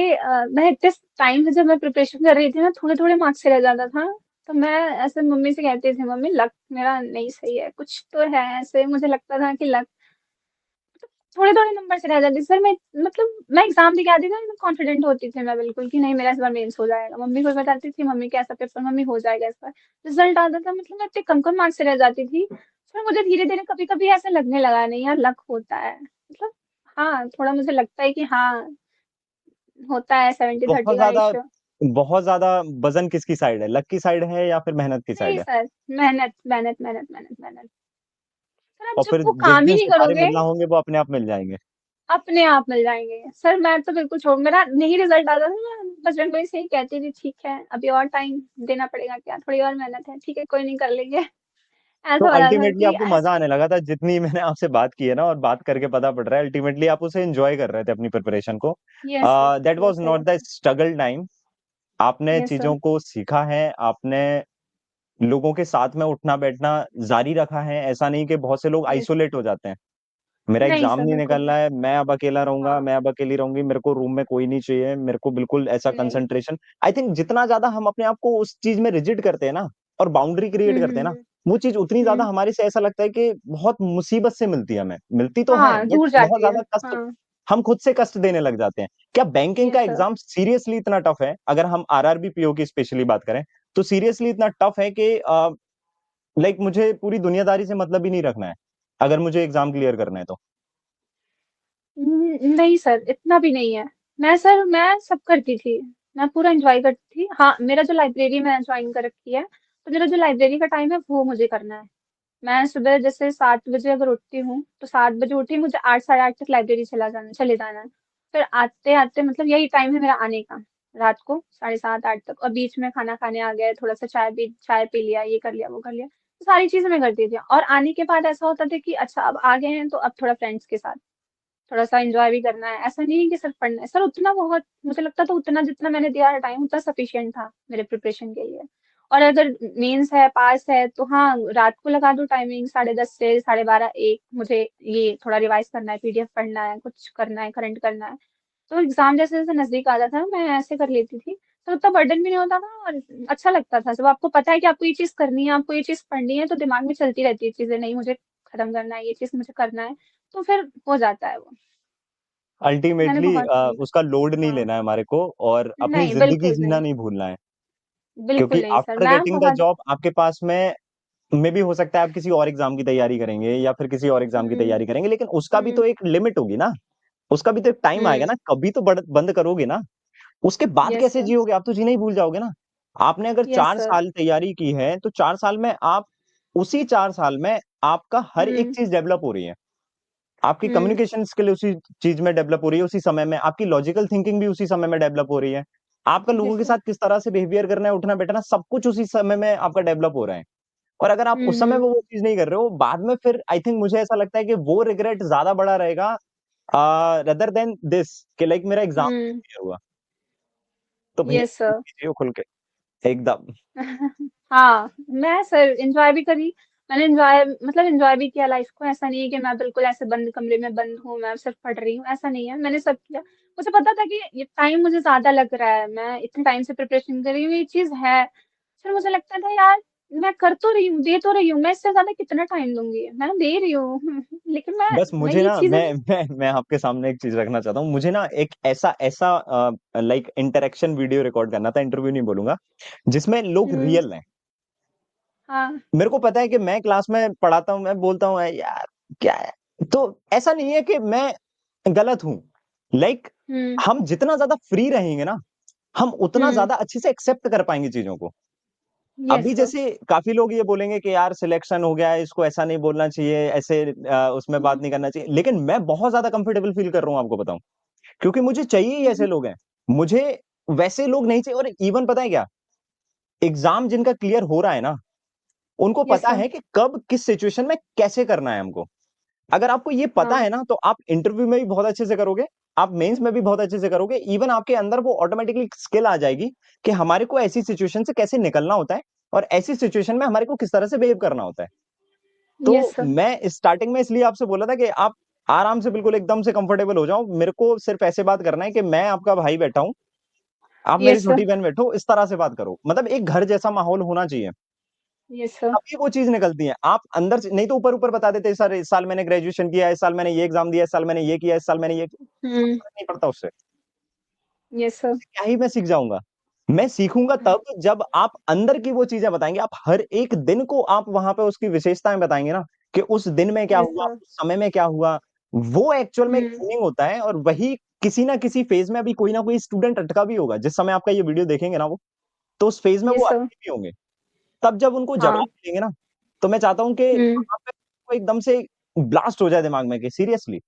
Speaker 2: मैं जिस टाइम से जब मैं प्रिपरेशन कर रही थी ना, थोड़े-थोड़े मार्क्स से रह जाता था, तो मैं ऐसे मम्मी से कहती थी, "मम्मी लक मेरा नहीं सही है, कुछ तो है ऐसे।" मुझे लगता था कि लक थोड़े-थोड़े नंबर से रह जाती सर मैं मतलब मैं एग्ज़ाम दे के आती थी ना, कॉन्फिडेंट होती थी मैं बिल्कुल कि नहीं मेरा इस बार मेंस हो जाएगा। मम्मी को बताती थी, "मम्मी कैसा पेपर मम्मी हो जाएगा इस बार।" रिज़ल्ट आता था मतलब मैं इतने कम-कम मार्क्स से रह जाती थी। फिर मुझे धीरे-धीरे कभी-कभी ऐसा लगने लगा नहीं यार लक होता है। मतलब हाँ, थोड़ा मुझे लगता है कि हाँ, होता है
Speaker 1: बहुत
Speaker 2: 70-30 का
Speaker 1: ज़्यादा
Speaker 2: रेशियो।
Speaker 1: बहुत ज़्यादा वज़न किसकी साइड है? लक की साइड है या फिर मेहनत की
Speaker 2: नहीं
Speaker 1: साइड है?
Speaker 2: सर, मेहनत, मेहनत, मेहनत, मेहनत, मेहनत। सर आप
Speaker 1: और
Speaker 2: जब
Speaker 1: फिर
Speaker 2: वो
Speaker 1: जिस
Speaker 2: काम ही
Speaker 1: दिन
Speaker 2: नहीं
Speaker 1: सितारे
Speaker 2: करोगे
Speaker 1: मिलना होंगे वो अपने आप मिल जाएँगे।
Speaker 2: अपने आप मिल जाएँगे। सर मैं तो बिल्कुल छोड़ मेरा नहीं रिज़ल्ट आता था मैं बजरंग से ही कहती थी ठीक है, अभी और टाइम देना पड़ेगा क्या, थोड़ी और मेहनत है, ठीक है कोई नहीं कर लेंगे।
Speaker 1: तो
Speaker 2: ऐसा हो रहा था
Speaker 1: अल्टीमेटली
Speaker 2: कि
Speaker 1: आपको मज़ा आने लगा था, जितनी मैंने आपसे बात की है ना, और बात करके पता पड़ रहा है अल्टीमेटली आप उसे एन्जॉय कर रहे थे अपनी प्रिपरेशन को।
Speaker 2: Yes sir,
Speaker 1: that
Speaker 2: yes
Speaker 1: was
Speaker 2: sir,
Speaker 1: not
Speaker 2: yes
Speaker 1: the
Speaker 2: sir,
Speaker 1: struggle time. आपने
Speaker 2: यस सर,
Speaker 1: चीज़ों को सीखा है, आपने लोगों के साथ में उठना-बैठना जारी रखा है, ऐसा नहीं कि बहुत से लोग
Speaker 2: यस सर।
Speaker 1: आइसोलेट हो जाते हैं। मेरा
Speaker 2: नहीं
Speaker 1: एग्ज़ाम
Speaker 2: सर,
Speaker 1: नहीं
Speaker 2: बिल्कुल
Speaker 1: निकल
Speaker 2: नहीं।
Speaker 1: रहा है, मैं अब अकेला रहूँगा,
Speaker 2: हाँ,
Speaker 1: मैं अब अकेली रहूँगी, मेरे को रूम में कोई नहीं चाहिए, मेरे को बिल्कुल ऐसा
Speaker 2: नहीं।
Speaker 1: कंसंट्रेशन। आई थिंक जितना ज़्यादा हम अपने आप को उस चीज़ में रिजिड करते हैं ना, और बाउंड्री क्रिएट
Speaker 2: हुँ,
Speaker 1: करते
Speaker 2: हुँ,
Speaker 1: हैं ना,
Speaker 2: हुँ,
Speaker 1: वो चीज़ उतनी ज़्यादा
Speaker 2: हुँ।
Speaker 1: हमारे से ऐसा लगता है कि बहुत मुसीबत से मिलती है हमें। मिलती तो है,
Speaker 2: हाँ,
Speaker 1: बट
Speaker 2: दूर
Speaker 1: बहुत
Speaker 2: जाती है।
Speaker 1: ज़्यादा कष्ट
Speaker 2: हाँ,
Speaker 1: हम खुद से कष्ट देने लग जाते हैं। क्या बैंकिंग का
Speaker 2: यस सर।
Speaker 1: एग्ज़ाम सीरियसली इतना टफ है? अगर हम आरआरबी, पीओ की स्पेशली बात करें, तो सीरियसली इतना टफ है कि लाइक मुझे पूरी दुनियादारी से मतलब ही नहीं रखना है, अगर मुझे एग्ज़ाम क्लियर करना है तो।
Speaker 2: नहीं सर, इतना भी नहीं है। मैं सब करती थी। मैं पूरा एन्जॉय करती थी। हाँ, मेरा जो लाइब्रेरी मैंने जॉइन कर रखी है, तो मेरा जो लाइब्रेरी का टाइम है वो मुझे करना है। मैं सुबह जैसे 7 बजे अगर उठती हूँ, तो 7 बजे उठी मुझे 8 साढ़े 8 तक लाइब्रेरी चले जाना है। फिर आते-आते मतलब यही टाइम है मेरा आने का, रात को साढ़े 7 8 तक और बीच में खाना खाने आ गए, थोड़ा-सा चाय पी लिया, ये कर लिया, वो कर लिया। तो सारी चीज़ें मैं करती थी और आने के बाद ऐसा होता था कि अच्छा अब आ गए हैं तो अब थोड़ा फ्रेंड्स के साथ थोड़ा-सा एन्जॉय भी करना है। ऐसा नहीं है कि सिर्फ़ पढ़ना है। सर उतना बहुत मुझे लगता था उतना जितना मैंने दिया है टाइम उतना सफिशिएंट था मेरे प्रिपरेशन के लिए। और अगर मेंस है, पास है तो हाँ, रात को लगा दो टाइमिंग 10:30 से 12:30 1 मुझे ये थोड़ा रिवाइज़ करना है, पीडीएफ पढ़ना है, कुछ करना है, करंट करना है। तो एग्ज़ाम जैसे-जैसे नज़दीक आता था मैं ऐसे कर लेती थी। तो उतना बर्डन भी नहीं होता था और अच्छा लगता था। जब आपको पता है कि आपको ये चीज़ करनी है, आपको ये चीज़ पढ़नी है तो दिमाग में चलती रहती है चीज़ें, नहीं मुझे खत्म करना है, ये चीज़ मुझे करना है, तो फिर हो जाता है वो। मैंने
Speaker 1: अल्टीमेटली
Speaker 2: बहुत किया।
Speaker 1: उसका लोड नहीं
Speaker 2: हाँ।
Speaker 1: लेना है हमारे को, और अपनी
Speaker 2: नहीं,
Speaker 1: ज़िंदगी
Speaker 2: बिल्कुल
Speaker 1: जीना
Speaker 2: नहीं।
Speaker 1: नहीं भूलना है। क्योंकि
Speaker 2: बिल्कुल नहीं सर,
Speaker 1: आफ्टर
Speaker 2: मैं
Speaker 1: गेटिंग द
Speaker 2: बहुत
Speaker 1: जॉब आपके पास में मे बी हो सकता है आप किसी और एग्जाम की तैयारी करेंगे या फिर किसी और एग्जाम की
Speaker 2: हुँ,
Speaker 1: तैयारी करेंगे, लेकिन उसका भी
Speaker 2: हुँ,
Speaker 1: तो एक लिमिट होगी ना, उसका भी तो एक टाइम आएगा
Speaker 2: हुँ,
Speaker 1: ना, कभी तो बंद करोगे ना। उसके बाद
Speaker 2: यस
Speaker 1: कैसे
Speaker 2: सर,
Speaker 1: जियोगे? आप तो जीना ही भूल जाओगे ना। आपने अगर
Speaker 2: यस
Speaker 1: 4
Speaker 2: सर,
Speaker 1: साल तैयारी की है, तो 4 साल में आप उसी 4 साल में आपका हर एक
Speaker 2: हुँ,
Speaker 1: चीज़ डेवलप हो रही है। आपकी
Speaker 2: हुँ,
Speaker 1: कम्युनिकेशन स्किल उसी चीज़ में डेवलप हो रही है, उसी समय में। आपकी लॉजिकल थिंकिंग भी उसी समय में डेवलप हो रही है। आपका लोगों
Speaker 2: यस
Speaker 1: के
Speaker 2: सर,
Speaker 1: साथ किस तरह से बिहेवियर करना है, उठना-बैठना, सब कुछ उसी समय में आपका डेवलप हो रहा है। और अगर आप
Speaker 2: हुँ,
Speaker 1: उस समय में
Speaker 2: हुँ,
Speaker 1: वो चीज़ नहीं कर रहे हो, बाद में फिर आई थिंक मुझे ऐसा लगता है कि वो रिग्रेट ज़्यादा बड़ा रहेगा रेदर देन दिस कि लाइक मेरा एग्ज़ाम
Speaker 2: हुँ,
Speaker 1: क्लियर हुआ। तो भैया
Speaker 2: यस सर।
Speaker 1: जियो खुल के, एकदम।
Speaker 2: हाँ, मैं सर एन्जॉय भी करी। मैंने एन्जॉय मतलब एन्जॉय भी किया लाइफ़ को। ऐसा नहीं है कि मैं बिल्कुल ऐसे बंद कमरे में बंद हूँ, मैं सिर्फ़ पढ़ रही हूँ, ऐसा नहीं है। मैंने सब किया। मुझे पता था कि ये टाइम मुझे ज़्यादा लग रहा है, मैं इतने टाइम से प्रिपरेशन कर रही हूँ, ये चीज़ है। फिर मुझे लगता था यार मैं कर तो रही हूँ, दे तो रही हूँ, मैं इससे ज़्यादा कितना टाइम दूँगी? मैं दे रही हूँ। लेकिन
Speaker 1: बस
Speaker 2: मैं
Speaker 1: मुझे
Speaker 2: ये
Speaker 1: ना
Speaker 2: चीज़ें नहीं।
Speaker 1: मैं आपके सामने एक चीज़ रखना चाहता हूँ। मुझे ना एक ऐसा ऐसा लाइक इंटरेक्शन वीडियो रिकॉर्ड करना था, इंटरव्यू नहीं बोलूँगा, जिसमें लोग
Speaker 2: हुँ,
Speaker 1: रियल हैं।
Speaker 2: हाँ,
Speaker 1: मेरे को पता है कि मैं क्लास में पढ़ाता हूँ, मैं बोलता हूँ, यार क्या है? तो ऐसा नहीं है कि मैं गलत हूँ। लाइक
Speaker 2: हुँ,
Speaker 1: हम जितना ज़्यादा फ्री रहेंगे ना, हम उतना
Speaker 2: हुँ,
Speaker 1: ज़्यादा अच्छे से एक्सेप्ट कर पाएँगे चीज़ों को।
Speaker 2: यस
Speaker 1: अभी
Speaker 2: सर।
Speaker 1: जैसे काफ़ी लोग ये बोलेंगे कि यार सिलेक्शन हो गया है, इसको ऐसा नहीं बोलना चाहिए, ऐसे उसमें बात नहीं करना चाहिए। लेकिन मैं बहुत ज़्यादा कंफर्टेबल फ़ील कर रहा हूँ आपको बताऊँ, क्योंकि मुझे चाहिए ही ऐसे लोग हैं। मुझे वैसे लोग नहीं चाहिए और इवन पता है क्या? एग्ज़ाम जिनका क्लियर हो रहा है ना, उनको
Speaker 2: यस
Speaker 1: पता
Speaker 2: सर।
Speaker 1: है कि कब किस सिचुएशन में कैसे करना है हमको। अगर आपको ये पता
Speaker 2: हाँ,
Speaker 1: है ना, तो आप इंटरव्यू में भी बहुत अच्छे से करोगे, आप मेंस में भी बहुत अच्छे से करोगे, इवन आपके अंदर वो ऑटोमैटिकली स्किल आ जाएगी कि हमारे को ऐसी सिचुएशन से कैसे निकलना होता है और ऐसी सिचुएशन में हमारे को किस तरह से बिहेव करना होता है।
Speaker 2: यस
Speaker 1: तो
Speaker 2: सर।
Speaker 1: मैं स्टार्टिंग में इसलिए आपसे बोला था कि आप आराम से बिल्कुल एकदम से कंफर्टेबल हो जाओ। मेरे को सिर्फ ऐसे बात करना है कि मैं आपका भाई बैठा हूँ, आप मेरी
Speaker 2: यस सर।
Speaker 1: छोटी बहन बैठो, इस तरह से बात करो। मतलब एक घर जैसा माहौल होना चाहिए।
Speaker 2: Yes sir.
Speaker 1: तभी वो चीज़ निकलती है। आप अंदर से नहीं तो ऊपर-ऊपर बता देते सर इस साल मैंने ग्रेजुएशन किया है, इस साल मैंने ये एग्ज़ाम दिया, इस साल मैंने ये किया, इस साल मैंने ये किया,
Speaker 2: हुँ,
Speaker 1: फ़र्क नहीं पड़ता उससे।
Speaker 2: Yes sir.
Speaker 1: उससे क्या ही मैं सीख जाऊँगा? मैं सीखूँगा तब जब आप अंदर की वो चीज़ें बताएँगे, आप हर एक दिन को आप वहाँ पे उसकी विशेषताएँ बताएँगे ना, कि उस दिन में क्या
Speaker 2: यस
Speaker 1: हुआ,
Speaker 2: सर।
Speaker 1: उस समय में क्या हुआ, वो एक्चुअल में एक
Speaker 2: हुँ,
Speaker 1: ट्रेनिंग होता है और वही किसी न किसी फ़ेज़ में अभी कोई न कोई स्टूडेंट अटका भी होगा। जिस समय आपका ये वीडियो देखेंगे ना वो, तो उस फ़ेज़ में वो
Speaker 2: यस सर।
Speaker 1: अटके भी होंगे। तब जब उनको
Speaker 2: हाँ।
Speaker 1: जवाब मिलेंगे ना, तो मैं चाहता हूँ कि
Speaker 2: हुँ,
Speaker 1: वहाँ पे वो एकदम से ब्लास्ट हो जाए दिमाग में कि सीरियसली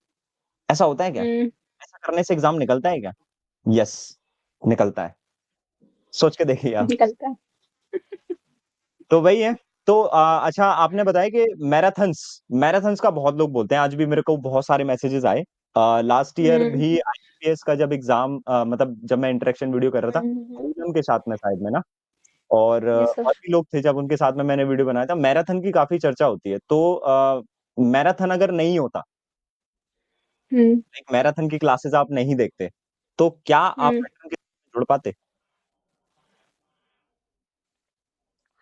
Speaker 1: ऐसा होता है क्या?
Speaker 2: हुँ,
Speaker 1: ऐसा करने से एग्ज़ाम निकलता है क्या? यस, निकलता है। सोच के देखिए आप।
Speaker 2: निकलता है।
Speaker 1: तो वही है। तो अच्छा आपने बताया कि मैराथन्स मैराथन्स का बहुत लोग बोलते हैं, आज भी मेरे को बहुत सारे मैसेजेज़ आए। लास्ट ईयर
Speaker 2: हुँ,
Speaker 1: भी आईबीपीएस का जब एग्ज़ाम मतलब जब मैं इंटरेक्शन वीडियो कर रहा था,
Speaker 2: हुँ, हुँ।
Speaker 1: पूनम के साथ में शायद में ना और
Speaker 2: यस सर।
Speaker 1: और भी लोग थे जब उनके साथ में मैंने वीडियो बनाया था, मैराथन की काफ़ी चर्चा होती है। तो मैराथन अगर नहीं होता,
Speaker 2: हुँ,
Speaker 1: एक मैराथन की क्लासेस आप नहीं देखते, तो क्या आप
Speaker 2: हुँ।
Speaker 1: मैराथन के साथ जुड़ पाते?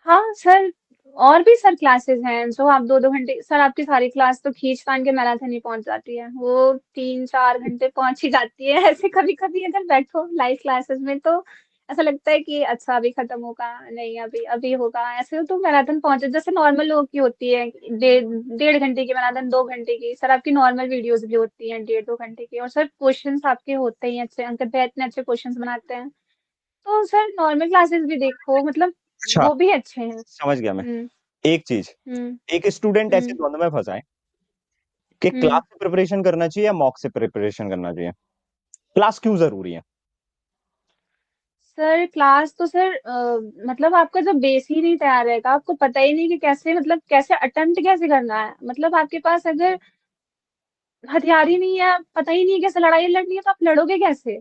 Speaker 2: हाँ, सर और भी सर क्लासेस हैं जो आप 2-2 घंटे सर आपकी सारी क्लास तो खींच-तान के मैराथन ही पहुँच जाती है। वो 3-4 घंटे पहुँच ही जाती है। ऐसे कभी-कभी अगर बैठो लाइव क्लासेस में तो ऐसा लगता है कि अच्छा अभी खत्म होगा, नहीं अभी अभी होगा। ऐसे तो मैराथन पहुँचे जैसे नॉर्मल लोगों की होती है डेढ़ घंटे की मैराथन 2 घंटे की। सर आपकी नॉर्मल वीडियोज़ भी होती हैं 1.5-2 घंटे की और सर क्वेश्चन्स आपके होते ही अच्छे अंकित भैया इतने अच्छे क्वेश्चन्स बनाते हैं। तो सर नॉर्मल क्लासेस भी देखो मतलब
Speaker 1: अच्छा,
Speaker 2: वो भी अच्छे हैं।
Speaker 1: समझ गया मैं।
Speaker 2: हुँ,
Speaker 1: एक चीज़,
Speaker 2: हुँ,
Speaker 1: एक स्टूडेंट ऐसे
Speaker 2: हुँ,
Speaker 1: द्वंद में फँसा है कि
Speaker 2: हुँ।
Speaker 1: क्लास से प्रिपरेशन करना चाहिए या मॉक से प्रिपरेशन करना चाहिए? क्लास क्यों ज़रूरी है?
Speaker 2: सर क्लास तो सर मतलब आपका जब बेस ही नहीं तैयार रहेगा, आपको पता ही नहीं कि कैसे मतलब कैसे अटेम्प्ट कैसे करना है। मतलब आपके पास अगर हथियार ही नहीं है, पता ही नहीं है कैसे लड़ाई लड़नी है तो आप लड़ोगे कैसे?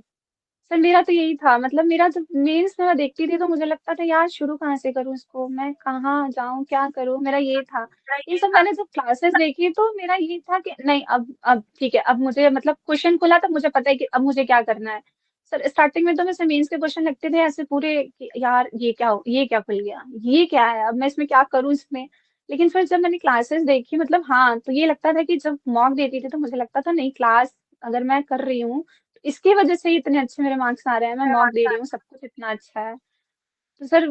Speaker 2: सर मेरा तो यही था मतलब मेरा जब मेंस में मैं देखती थी तो मुझे लगता था यार शुरू कहाँ से करूँ इसको? मैं कहाँ जाऊँ, क्या करूँ? मेरा ये था। इन सब मैंने जब क्लासेस देखी तो मेरा ये था कि नहीं अब ठीक है, अब मुझे मतलब क्वेश्चन खुला तब मुझे पता है कि अब मुझे क्या करना है। सर स्टार्टिंग में तो मेरे मेंस के क्वेश्चन लगते थे ऐसे पूरे कि यार ये क्या खुल गया? ये क्या है? अब मैं इसमें क्या करूँ इसमें? लेकिन फिर जब मैंने क्लासेस देखी मतलब हाँ, तो ये लगता था कि जब मॉक देती थी तो मुझे लगता था नहीं क्लास अगर मैं कर रही हूँ इसकी वजह से ही इतने अच्छे मेरे मार्क्स आ रहे हैं, मैं मॉक दे रही हूँ, सब कुछ इतना अच्छा है। तो सर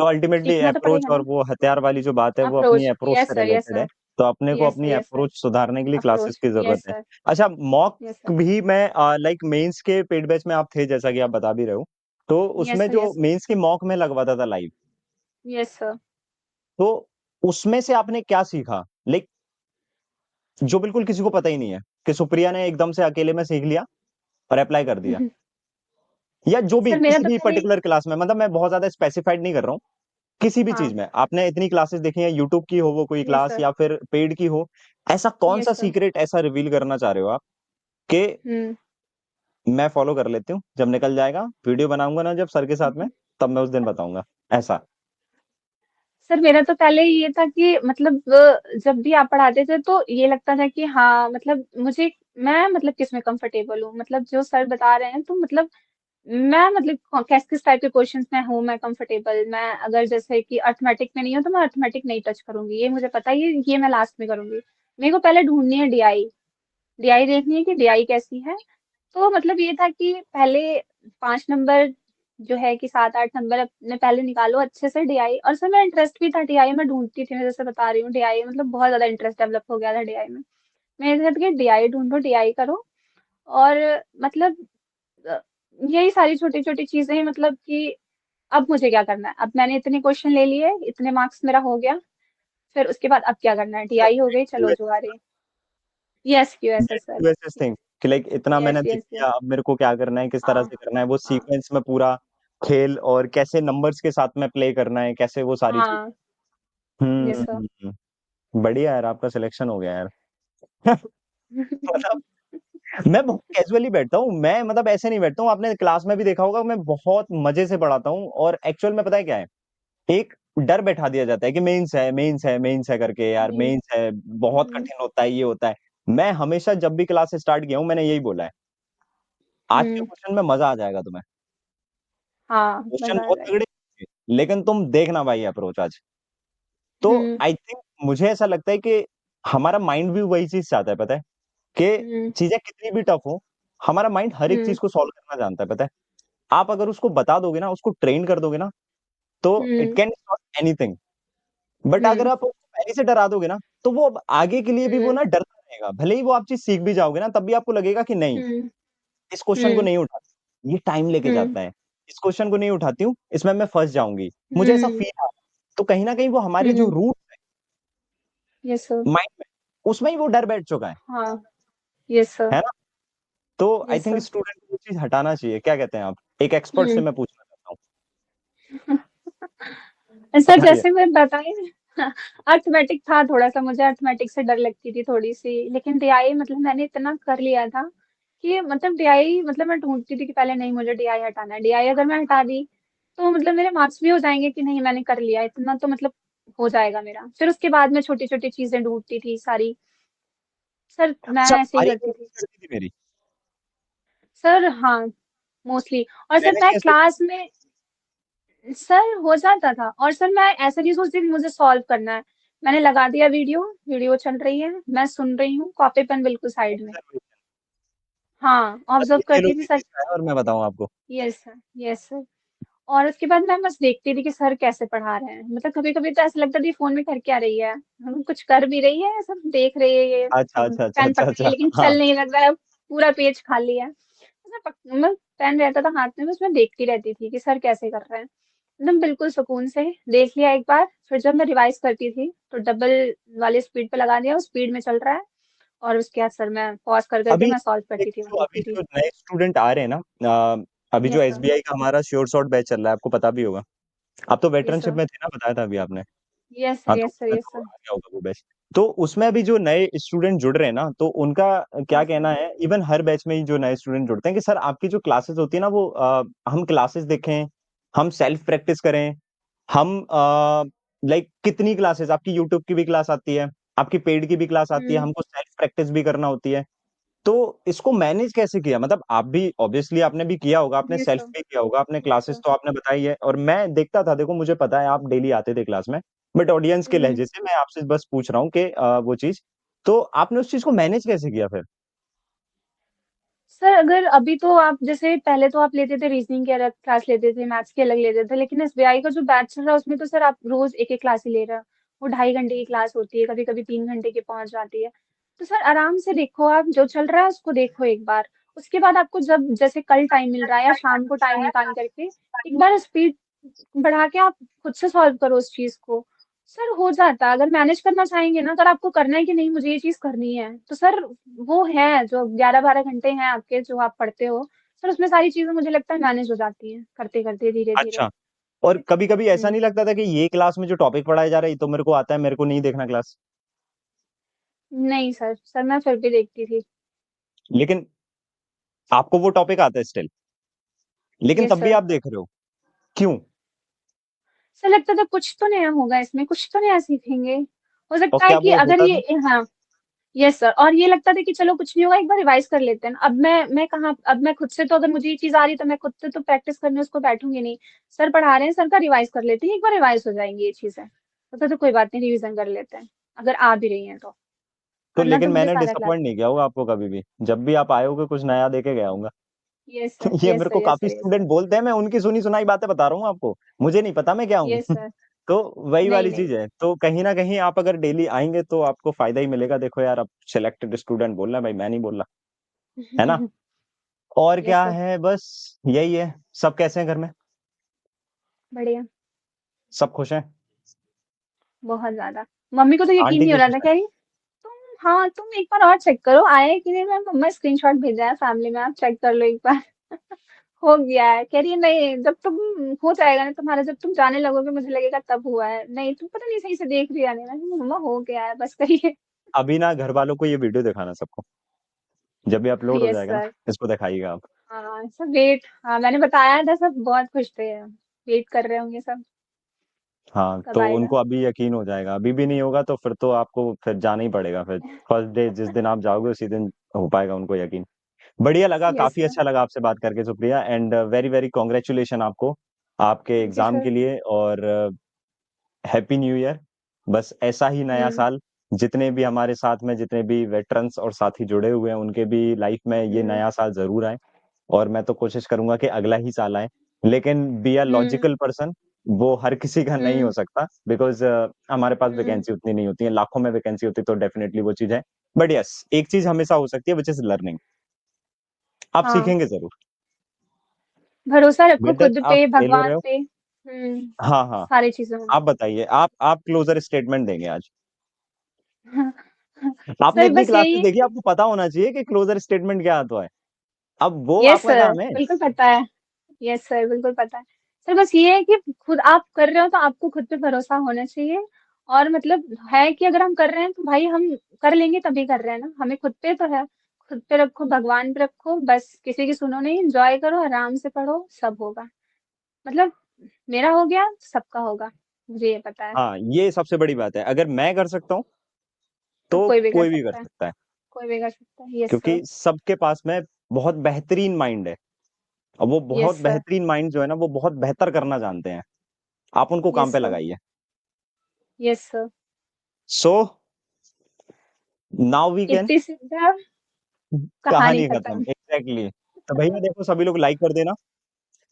Speaker 1: तो अल्टीमेटली
Speaker 2: सीखना तो
Speaker 1: अप्रोच
Speaker 2: पड़ेगा
Speaker 1: और
Speaker 2: ना।
Speaker 1: वो हथियार वाली जो बात है वो अपनी
Speaker 2: अप्रोच,
Speaker 1: अप्रोच
Speaker 2: यस
Speaker 1: से
Speaker 2: सर, यस
Speaker 1: रिलेटेड है।
Speaker 2: सर,
Speaker 1: तो अपने को
Speaker 2: यस सर,
Speaker 1: अपनी
Speaker 2: यस सर,
Speaker 1: अप्रोच सुधारने के लिए क्लासेस
Speaker 2: अप्रोच,
Speaker 1: की ज़रूरत
Speaker 2: यस
Speaker 1: है।
Speaker 2: सर,
Speaker 1: अच्छा मॉक
Speaker 2: यस सर,
Speaker 1: भी मैं लाइक मेंस के पेड बैच में आप थे जैसा कि आप बता भी रहे हो। तो
Speaker 2: यस
Speaker 1: उसमें
Speaker 2: सर,
Speaker 1: जो
Speaker 2: यस,
Speaker 1: मेंस की मॉक में लगवाता था लाइव,
Speaker 2: यस सर।
Speaker 1: तो उसमें से आपने क्या सीखा? लाइक जो बिल्कुल किसी को पता ही नहीं है, कि सुप्रिया ने एकदम से अकेले में सीख लिया और अप्लाई कर दिया। या जो भी
Speaker 2: सर मेरा
Speaker 1: किसी
Speaker 2: तो
Speaker 1: भी
Speaker 2: पहले,
Speaker 1: पर्टिकुलर क्लास में मतलब मैं बहुत ज़्यादा स्पेसिफाइड नहीं कर रहा हूँ। किसी भी चीज़
Speaker 2: हाँ,
Speaker 1: में आपने इतनी क्लासेस देखी हैं यूट्यूब की हो वो कोई
Speaker 2: यस
Speaker 1: क्लास
Speaker 2: सर,
Speaker 1: या फिर पेड की हो, ऐसा कौन-सा
Speaker 2: यस सर,
Speaker 1: सीक्रेट ऐसा रिवील करना चाह रहे हो आप कि
Speaker 2: हुँ।
Speaker 1: मैं फॉलो कर लेती हूँ, जब निकल जाएगा, वीडियो बनाऊँगा ना जब सर के साथ में, तब मैं उस दिन बताऊँगा, ऐसा?
Speaker 2: सर मेरा तो पहले ये था कि मतलब जब भी आप पढ़ाते थे तो ये लगता था कि हाँ मतलब मुझे, मैं मतलब किसमें कंफर्टेबल हूँ, मतलब जो सर बता रहे हैं तो मतलब मैं मतलब किस किस टाइप के क्वेश्चंस में हूँ मैं कंफर्टेबल, मैं अगर जैसे कि अर्थमेटिक में नहीं हूँ तो मैं अर्थमेटिक नहीं टच करूंगी, ये मुझे पता है, ये मैं लास्ट में करूंगी। मेरे को पहले ढूंढनी है डीआई, डीआई देखनी है कि डीआई कैसी है। तो मतलब ये था कि पहले 5 नंबर जो है कि 7-8 नंबर अपने पहले निकालो अच्छे से डीआई, और सर मेरा इंटरेस्ट भी था डीआई में, ढूंढती थी मैं जैसे बता रही हूँ डीआई, मतलब बहुत ज्यादा इंटरेस्ट डेवलप हो गया था डीआई में। मैं इधर के डीआई ढूंढो, डीआई करो, और मतलब अ, यही सारी छोटी छोटी चीजें हैं, मतलब कि अब मुझे क्या करना है, अब मैंने इतने क्वेश्चन ले लिए, इतने मार्क्स मेरा हो गया, फिर उसके बाद अब क्या करना है, डीआई हो गई, चलो जो आ रही है। यस क्यूएस है
Speaker 1: दैट
Speaker 2: सर।
Speaker 1: यूएसएस थिंग कि लाइक इतना मैंने
Speaker 2: यस
Speaker 1: देख
Speaker 2: यस यस।
Speaker 1: लिया, अब मेरे को क्या करना है, किस तरह
Speaker 2: हाँ
Speaker 1: से करना है, वो
Speaker 2: हाँ
Speaker 1: सीक्वेंस में पूरा खेल और कैसे नंबर्स के साथ में प्ले करना है, कैसे वो सारी चीज़
Speaker 2: हाँ, यस सर।
Speaker 1: हुँ, बढ़िया यार आपका सिलेक्शन हो गया यार। मतलब मैं बहुत कैज़ुअली बैठता हूँ, मैं मतलब ऐसे नहीं बैठता हूँ, आपने क्लास में भी देखा होगा मैं बहुत मज़े से पढ़ाता हूँ और एक्चुअल में पता है क्या है? एक डर बैठा दिया जाता है कि मेंस है, मेंस है, मेंस है करके यार
Speaker 2: हम्म
Speaker 1: मेंस है, बहुत
Speaker 2: हम्म
Speaker 1: कठिन होता है, ये होता है। मैं हमेशा जब भी क्लास स्टार्ट किया हूँ मैंने यही बोला है, आज के
Speaker 2: हम्म।
Speaker 1: क्वेश्चन में मज़ा आ जाएगा तुम्हें।
Speaker 2: हाँ
Speaker 1: क्वेश्चन
Speaker 2: मजा आ
Speaker 1: बहुत
Speaker 2: जाएगा।
Speaker 1: तगड़े होंगे, लेकिन तुम देखना भाई अप्रोच आज। तो
Speaker 2: हम्म
Speaker 1: आई थिंक मुझे ऐसा लगता है कि हमारा माइंड भी वही चीज़ चाहता है पता है, कि
Speaker 2: हम्म
Speaker 1: चीज़ें कितनी भी टफ हो, हमारा माइंड हर एक
Speaker 2: हम्म
Speaker 1: चीज़ को सॉल्व करना जानता है पता है। आप अगर उसको बता दोगे ना, उसको ट्रेन कर दोगे ना, तो it
Speaker 2: hmm
Speaker 1: can solve anything. But अगर
Speaker 2: हम्म
Speaker 1: आप उसको पहले से डरा दोगे ना, तो वो अब आगे के लिए भी वो
Speaker 2: हम्म
Speaker 1: ना डरता रहेगा। भले ही वो आप चीज़ सीख भी जाओगे ना, तब भी आपको लगेगा कि नहीं,
Speaker 2: हम्म
Speaker 1: इस क्वेश्चन को
Speaker 2: हम्म
Speaker 1: नहीं उठाती, ये टाइम लेके
Speaker 2: हम्म
Speaker 1: जाता है। इस क्वेश्चन को नहीं उठाती हूँ, इसमें मैं फँस जाऊँगी। मुझे ऐसा
Speaker 2: हम्म
Speaker 1: फ़ील आ रहा है। तो कहीं न कहीं वो हमारे जो
Speaker 2: हम्म।
Speaker 1: रूट है
Speaker 2: यस सर।
Speaker 1: माइंड में, उसमें ही वो डर बैठ चुका
Speaker 2: हाँ। Yes sir.
Speaker 1: है ना? तो आई
Speaker 2: यस
Speaker 1: थिंक
Speaker 2: सर।
Speaker 1: स्टूडेंट को वो चीज़ हटाना चाहिए। क्या कहते हैं आप? एक एक्सपर्ट से
Speaker 2: हम्म।
Speaker 1: मैं पूछना चाहता हूँ।
Speaker 2: सर
Speaker 1: बताइए।
Speaker 2: जैसे मैं बताई अर्थमेटिक था थोड़ा सा, मुझे अर्थमेटिक से डर लगती थी थोड़ी सी, लेकिन डीआई मतलब मैंने इतना कर लिया था कि मतलब डीआई, मतलब मैं ढूंढती थी कि पहले नहीं मुझे डीआई हटाना है, डीआई अगर मैं हटा दी तो मतलब मेरे मार्क्स भी हो जाएंगे कि नहीं मैंने कर लिया इतना, तो मतलब हो जाएगा मेरा, फिर उसके बाद मैं छोटी छोटी चीजें ढूंढती थी सारी। सर मैं
Speaker 1: अच्छा
Speaker 2: ऐसे ही
Speaker 1: सारी
Speaker 2: करती
Speaker 1: कोशिश
Speaker 2: थी।
Speaker 1: करती थी मेरी।
Speaker 2: सर हाँ, मोस्टली। और सर
Speaker 1: मैनेज
Speaker 2: मैं
Speaker 1: कैसे
Speaker 2: क्लास में, सर हो जाता था, और सर मैं ऐसा नहीं सोचती कि मुझे सॉल्व करना है, मैंने लगा दिया वीडियो, वीडियो चल रही है, मैं सुन रही हूँ, कॉपी पेन बिल्कुल साइड में।
Speaker 1: ऑब्जर्वेशन
Speaker 2: हाँ
Speaker 1: बस
Speaker 2: ऑब्जर्व
Speaker 1: इतने
Speaker 2: करती
Speaker 1: लोग
Speaker 2: थी
Speaker 1: ही
Speaker 2: सर।
Speaker 1: सीख पाए और मैं बताऊँ आपको।
Speaker 2: Yes sir, yes sir. और उसके बाद मैं बस देखती थी कि सर कैसे पढ़ा रहे हैं, मतलब कभी कभी तो ऐसा लगता था ये फोन में कर क्या रही है, हम कुछ कर भी रही है, सब देख रही है ये,
Speaker 1: अच्छा, अच्छा, अच्छा,
Speaker 2: पेन
Speaker 1: अच्छा,
Speaker 2: पकड़ी है
Speaker 1: अच्छा।
Speaker 2: लेकिन
Speaker 1: हाँ,
Speaker 2: चल नहीं लग रहा है, पूरा पेज खाली है। मैं पेन रहता था हाथ में, उसमें देखती रहती थी कि सर कैसे कर रहे हैं, एकदम बिल्कुल सुकून से देख लिया एक बार, फिर जब मैं रिवाइज करती थी तो डबल वाले स्पीड पे लगा दिया, उस स्पीड में चल रहा है, और उसके बाद सर मैं पॉज कर करके
Speaker 1: अभी
Speaker 2: मैं सॉल्व करती थी,
Speaker 1: देखिए
Speaker 2: मैं
Speaker 1: जो अभी
Speaker 2: देखती थी।
Speaker 1: जो नए स्टूडेंट आ रहे हैं ना अभी जो
Speaker 2: यस सर।
Speaker 1: एसबीआई का हमारा श्योर शॉट बैच चल रहा है, आपको पता भी होगा। आप तो
Speaker 2: यस
Speaker 1: वेटरनशिप
Speaker 2: सर।
Speaker 1: में थे ना, बताया था अभी आपने।
Speaker 2: यस सर,
Speaker 1: हाँ, तो
Speaker 2: यस सर,
Speaker 1: उसमें
Speaker 2: यस
Speaker 1: तो
Speaker 2: सर।
Speaker 1: आ गया होगा वो बैच। तो उसमें अभी जो नए स्टूडेंट जुड़ रहे हैं ना, तो उनका क्या
Speaker 2: यस सर।
Speaker 1: कहना है, इवन हर बैच में ही जो नए स्टूडेंट जुड़ते हैं कि सर आपकी जो क्लासेस होती है ना वो हम क्लासेस देखें, हम सेल्फ प्रैक्टिस करें, हम लाइक कितनी क्लासेस आपकी यूट्यूब की भी क्लास आती है, आपकी पेड की भी क्लास आती है,
Speaker 2: हम्म।
Speaker 1: हमको सेल्फ प्रैक्टिस भी करना होती है। तो इसको मैनेज कैसे किया? मतलब आप भी ऑब्वियसली आपने भी किया होगा, आपने
Speaker 2: यस
Speaker 1: सेल्फ
Speaker 2: सर।
Speaker 1: भी किया होगा, आपने
Speaker 2: यस
Speaker 1: क्लासेस
Speaker 2: सर।
Speaker 1: तो आपने बताई है और मैं देखता था देखो मुझे पता है आप डेली आते थे क्लास में। बट ऑडियंस के
Speaker 2: हम्म।
Speaker 1: लहज़े से मैं आपसे बस पूछ रहा हूँ कि वो चीज़, तो आपने उस चीज़ को मैनेज कैसे किया फिर?
Speaker 2: सर अगर अभी तो आप जैसे पहले तो आप लेते थे रीजनिंग की अलग क्लास लेते थे, मैथ्स की अलग लेते थे, लेकिन एसबीआई का जो बैच चल रहा है उसमें तो सर आप रोज एक एक क्लास ही ले रहे हो। वो 2.5 घंटे की क्लास होती है, कभी कभी 3 घंटे की पहुंच जाती है। तो सर आराम से देखो, आप जो चल रहा है उसको देखो एक बार। उसके बाद आपको जब जैसे कल टाइम मिल रहा है या शाम को टाइम निकाल करके एक बार स्पीड बढ़ा के आप खुद से सॉल्व करो उस चीज को। सर हो जाता है, अगर मैनेज करना चाहेंगे ना, अगर आपको करना है कि नहीं मुझे ये चीज करनी है, तो सर वो है जो 11-12 घंटे हैं आपके जो आप पढ़ते हो, सर उसमें सारी चीजें मुझे लगता है मैनेज हो जाती हैं करते करते धीरे धीरे।
Speaker 1: अच्छा, और कभी-कभी ऐसा
Speaker 2: हम्म।
Speaker 1: नहीं लगता था कि ये क्लास में जो टॉपिक पढ़ाया जा रहा है, ये तो मेरे को आता है, मेरे को नहीं देखना क्लास?
Speaker 2: नहीं सर, सर मैं फिर भी देखती थी।
Speaker 1: लेकिन आपको वो टॉपिक आता है स्टिल, लेकिन
Speaker 2: यस
Speaker 1: तब भी
Speaker 2: सर।
Speaker 1: आप देख रहे हो, क्यों?
Speaker 2: सर लगता था कुछ तो नया होगा इसमें, कुछ तो नया सीखेंगे, हो
Speaker 1: और
Speaker 2: सकता है
Speaker 1: क्या
Speaker 2: कि
Speaker 1: वो
Speaker 2: अगर
Speaker 1: होता था?
Speaker 2: ये, हाँ। यस सर, और ये लगता था कि चलो कुछ नहीं होगा, एक बार रिवाइज कर लेते हैं। अब मैं कहाँ, अब मैं खुद से तो, अगर मुझे ये चीज आ रही है तो मैं खुद से तो प्रैक्टिस करने उसको बैठूंगी नहीं। सर पढ़ा रहे हैं, सर का रिवाइज कर लेते हैं, एक बार रिवाइज हो जाएंगी ये चीजें, तो कोई बात नहीं, रिवीजन कर लेते हैं, अगर आ भी रही हैं तो।
Speaker 1: तो
Speaker 2: करना तो
Speaker 1: लेकिन
Speaker 2: मुझे
Speaker 1: मैंने
Speaker 2: सारा क्लास।
Speaker 1: डिसअपॉइंट नहीं किया होगा आपको कभी भी। जब भी आप आए होगे कुछ नया देके गया होऊँगा।
Speaker 2: यस सर,
Speaker 1: ये
Speaker 2: यस
Speaker 1: मेरे
Speaker 2: सर,
Speaker 1: को
Speaker 2: यस
Speaker 1: काफ़ी
Speaker 2: सर, यस
Speaker 1: स्टूडेंट बोलते हैं, मैं उनकी सुनी-सुनाई बातें बता रहा हूँ आपको। मुझे नहीं पता मैं क्या हूँ।
Speaker 2: Yes sir.
Speaker 1: तो वही
Speaker 2: नहीं
Speaker 1: वाली
Speaker 2: नहीं।
Speaker 1: चीज़ है। तो कहीं न कहीं आप अगर डेली आएँगे तो आपको फ़ायदा ही मिलेगा। देखो यार, अब सिलेक्टेड स्टूडेंट बोल रहे हैं भाई, मैं नहीं बोल रहा, है ना? और
Speaker 2: यस
Speaker 1: क्या
Speaker 2: सर।
Speaker 1: है, बस यही है। सब कैसे हैं घर में?
Speaker 2: बढ़िया।
Speaker 1: सब खुश हैं?
Speaker 2: बहुत ज्यादा। मम्मी को तो यकीन
Speaker 1: आंटी
Speaker 2: नहीं हो
Speaker 1: की
Speaker 2: रहा
Speaker 1: खुश
Speaker 2: था,
Speaker 1: हैं?
Speaker 2: कह रही तुम, हाँ तुम एक बार और चेक करो आया है कि नहीं, मैं मम्मा स्क्रीनशॉट भेजा है फैमिली में, आप चेक कर लो एक बार। हो गया है, कह रही है नहीं, जब तुम हो जाएगा ना तुम्हारा, जब तुम जाने लगोगे मुझे लगेगा तब हुआ है, नहीं तुम पता नहीं सही से देख रही है नहीं, मैं कहा, मम्मा हो गया है बस करिए।
Speaker 1: अभी ना घरवालों को ये वीडियो दिखाना सबको। जब भी अपलोड हो
Speaker 2: यस
Speaker 1: जाएगा ना,
Speaker 2: सर।
Speaker 1: इसको दिखाइएगा आप।
Speaker 2: हाँ सब वेट, हाँ मैंने बताया था, सब बहुत खुश थे, वेट कर रहे होंगे सब,
Speaker 1: हाँ,
Speaker 2: कब
Speaker 1: तो
Speaker 2: आएगा।
Speaker 1: उनको अभी यकीन हो जाएगा। अभी भी नहीं होगा तो फिर तो आपको फिर जाना ही पड़ेगा फिर। फर्स्ट डे जिस दिन आप जाओगे उसी दिन हो पाएगा उनको यकीन। बढ़िया लगा,
Speaker 2: यस
Speaker 1: काफ़ी
Speaker 2: सर।
Speaker 1: अच्छा लगा आपसे बात करके, Supriya, and very, very congratulation आपको, आपके
Speaker 2: थैंक यू
Speaker 1: एग्ज़ाम
Speaker 2: सर।
Speaker 1: के लिए, और हैप्पी न्यू ईयर। बस ऐसा ही नया
Speaker 2: हम्म।
Speaker 1: साल, जितने भी हमारे साथ में जितने भी वेटरन्स और साथी जुड़े हुए हैं, उनके भी लाइफ में ये
Speaker 2: हम्म।
Speaker 1: नया साल ज़रूर आए, और मैं तो कोशिश करूँगा कि अगला ही साल आए। लेकिन be a
Speaker 2: hmm.
Speaker 1: Logical person, वो हर किसी का नहीं हो
Speaker 2: हम्म।
Speaker 1: सकता, बिकॉज़ हमारे पास
Speaker 2: हम्म।
Speaker 1: वैकेंसी उतनी नहीं होती है, लाखों में वैकेंसी होती तो डेफिनिटली वो चीज़ है। बट येस, एक चीज़ हमेशा हो सकती है व्हिच इज़ लर्निंग। आप
Speaker 2: हाँ,
Speaker 1: सीखेंगे ज़रूर।
Speaker 2: भरोसा रखो
Speaker 1: बेटर
Speaker 2: खुद
Speaker 1: आप
Speaker 2: पे,
Speaker 1: फेल हो
Speaker 2: भगवान
Speaker 1: रहे हो।
Speaker 2: पे। हम्म।
Speaker 1: हाँ, हाँ।
Speaker 2: सारी चीजों में।
Speaker 1: आप बताइए, आप क्लोज़र स्टेटमेंट देंगे आज। आपने
Speaker 2: सर
Speaker 1: इतनी
Speaker 2: बस यही
Speaker 1: क्लासेस
Speaker 2: है
Speaker 1: देखी,
Speaker 2: कि,
Speaker 1: आपको पता होना चाहिए कि क्लोज़र स्टेटमेंट क्या होता है। अब वो
Speaker 2: यस
Speaker 1: आपका
Speaker 2: सर
Speaker 1: काम है।
Speaker 2: बिल्कुल पता है। यस सर बिल्कुल पता है। सर बस ये है कि खुद आप कर रहे हो तो आपको खुद पे भरोसा होना चाहिए, और मतलब है कि अगर हम कर रहे हैं तो भाई हम कर लेंगे, तभी कर रहे हैं ना, हमें खुद पे तो है। खुद पे रखो, भगवान पे रखो, बस किसी की सुनो नहीं, एंजॉय करो, आराम से पढ़ो, सब होगा। मतलब मेरा हो गया तो सबका होगा, मुझे ये पता है।
Speaker 1: हाँ, ये सबसे बड़ी बात है। अगर मैं कर सकता हूँ,
Speaker 2: तो
Speaker 1: तो
Speaker 2: कोई भी कर
Speaker 1: कोई भी कर
Speaker 2: सकता है।
Speaker 1: सकता है,
Speaker 2: कोई भी कर सकता है, यस सर।
Speaker 1: क्योंकि सबके पास में बहुत बेहतरीन माइंड है, और वो बहुत
Speaker 2: यस सर।
Speaker 1: बेहतरीन माइंड जो है ना, वो बहुत बेहतर करना जानते हैं। आप उनको काम
Speaker 2: यस
Speaker 1: पे
Speaker 2: सर।
Speaker 1: लगाइए।
Speaker 2: Yes sir.
Speaker 1: So now we can
Speaker 2: इतनी सीधा, कहानी
Speaker 1: कहानी खत्म,
Speaker 2: खत्म।
Speaker 1: एग्ज़ैक्टली। तो भैया देखो, सभी लोग लाइक कर देना।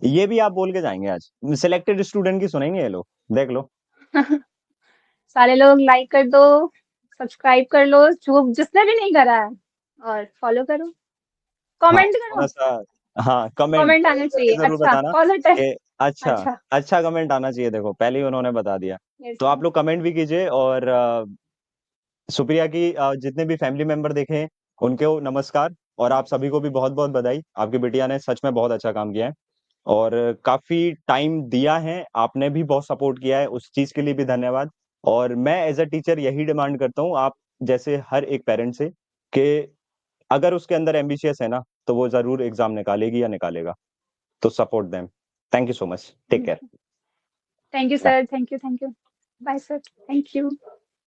Speaker 1: ये भी आप बोल के जाएँगे आज। सिलेक्टेड स्टूडेंट की सुनेंगे ये लोग, देख लो।
Speaker 2: सारे लोग लाइक कर दो, सब्सक्राइब कर लो, जो जिसने भी नहीं करा है, और फॉलो करो,
Speaker 1: हाँ,
Speaker 2: कमेंट करो।
Speaker 1: थोड़ा-सा, हाँ, कमेंट
Speaker 2: कमेंट आना चाहिए,
Speaker 1: करके ज़रूर
Speaker 2: अच्छा
Speaker 1: बताना
Speaker 2: कॉलर है।
Speaker 1: कि अच्छा,
Speaker 2: अच्छा।
Speaker 1: अच्छा कमेंट आना चाहिए, देखो पहले ही उन्होंने बता दिया।
Speaker 2: यस
Speaker 1: तो
Speaker 2: सर।
Speaker 1: आप लोग कमेंट भी कीजिए, और सुप्रिया की जितने भी फैमिली मेंबर देखे हैं, उनको नमस्कार, और आप सभी को भी बहुत-बहुत बधाई। आपकी बिटिया ने सच में बहुत अच्छा काम किया है, और काफ़ी टाइम दिया है, आपने भी बहुत सपोर्ट किया है, उस चीज़ के लिए भी धन्यवाद। और मैं एज़ अ टीचर यही डिमांड करता हूँ आप जैसे हर एक पेरेंट से, कि अगर उसके अंदर एम्बिशियस है ना, तो वो ज़रूर एग्ज़ाम निकालेगी या निकालेगा। तो support them. Thank you so much. Take care.
Speaker 2: Thank you
Speaker 1: bye.
Speaker 2: Sir, thank you, thank you. Bye sir, thank you.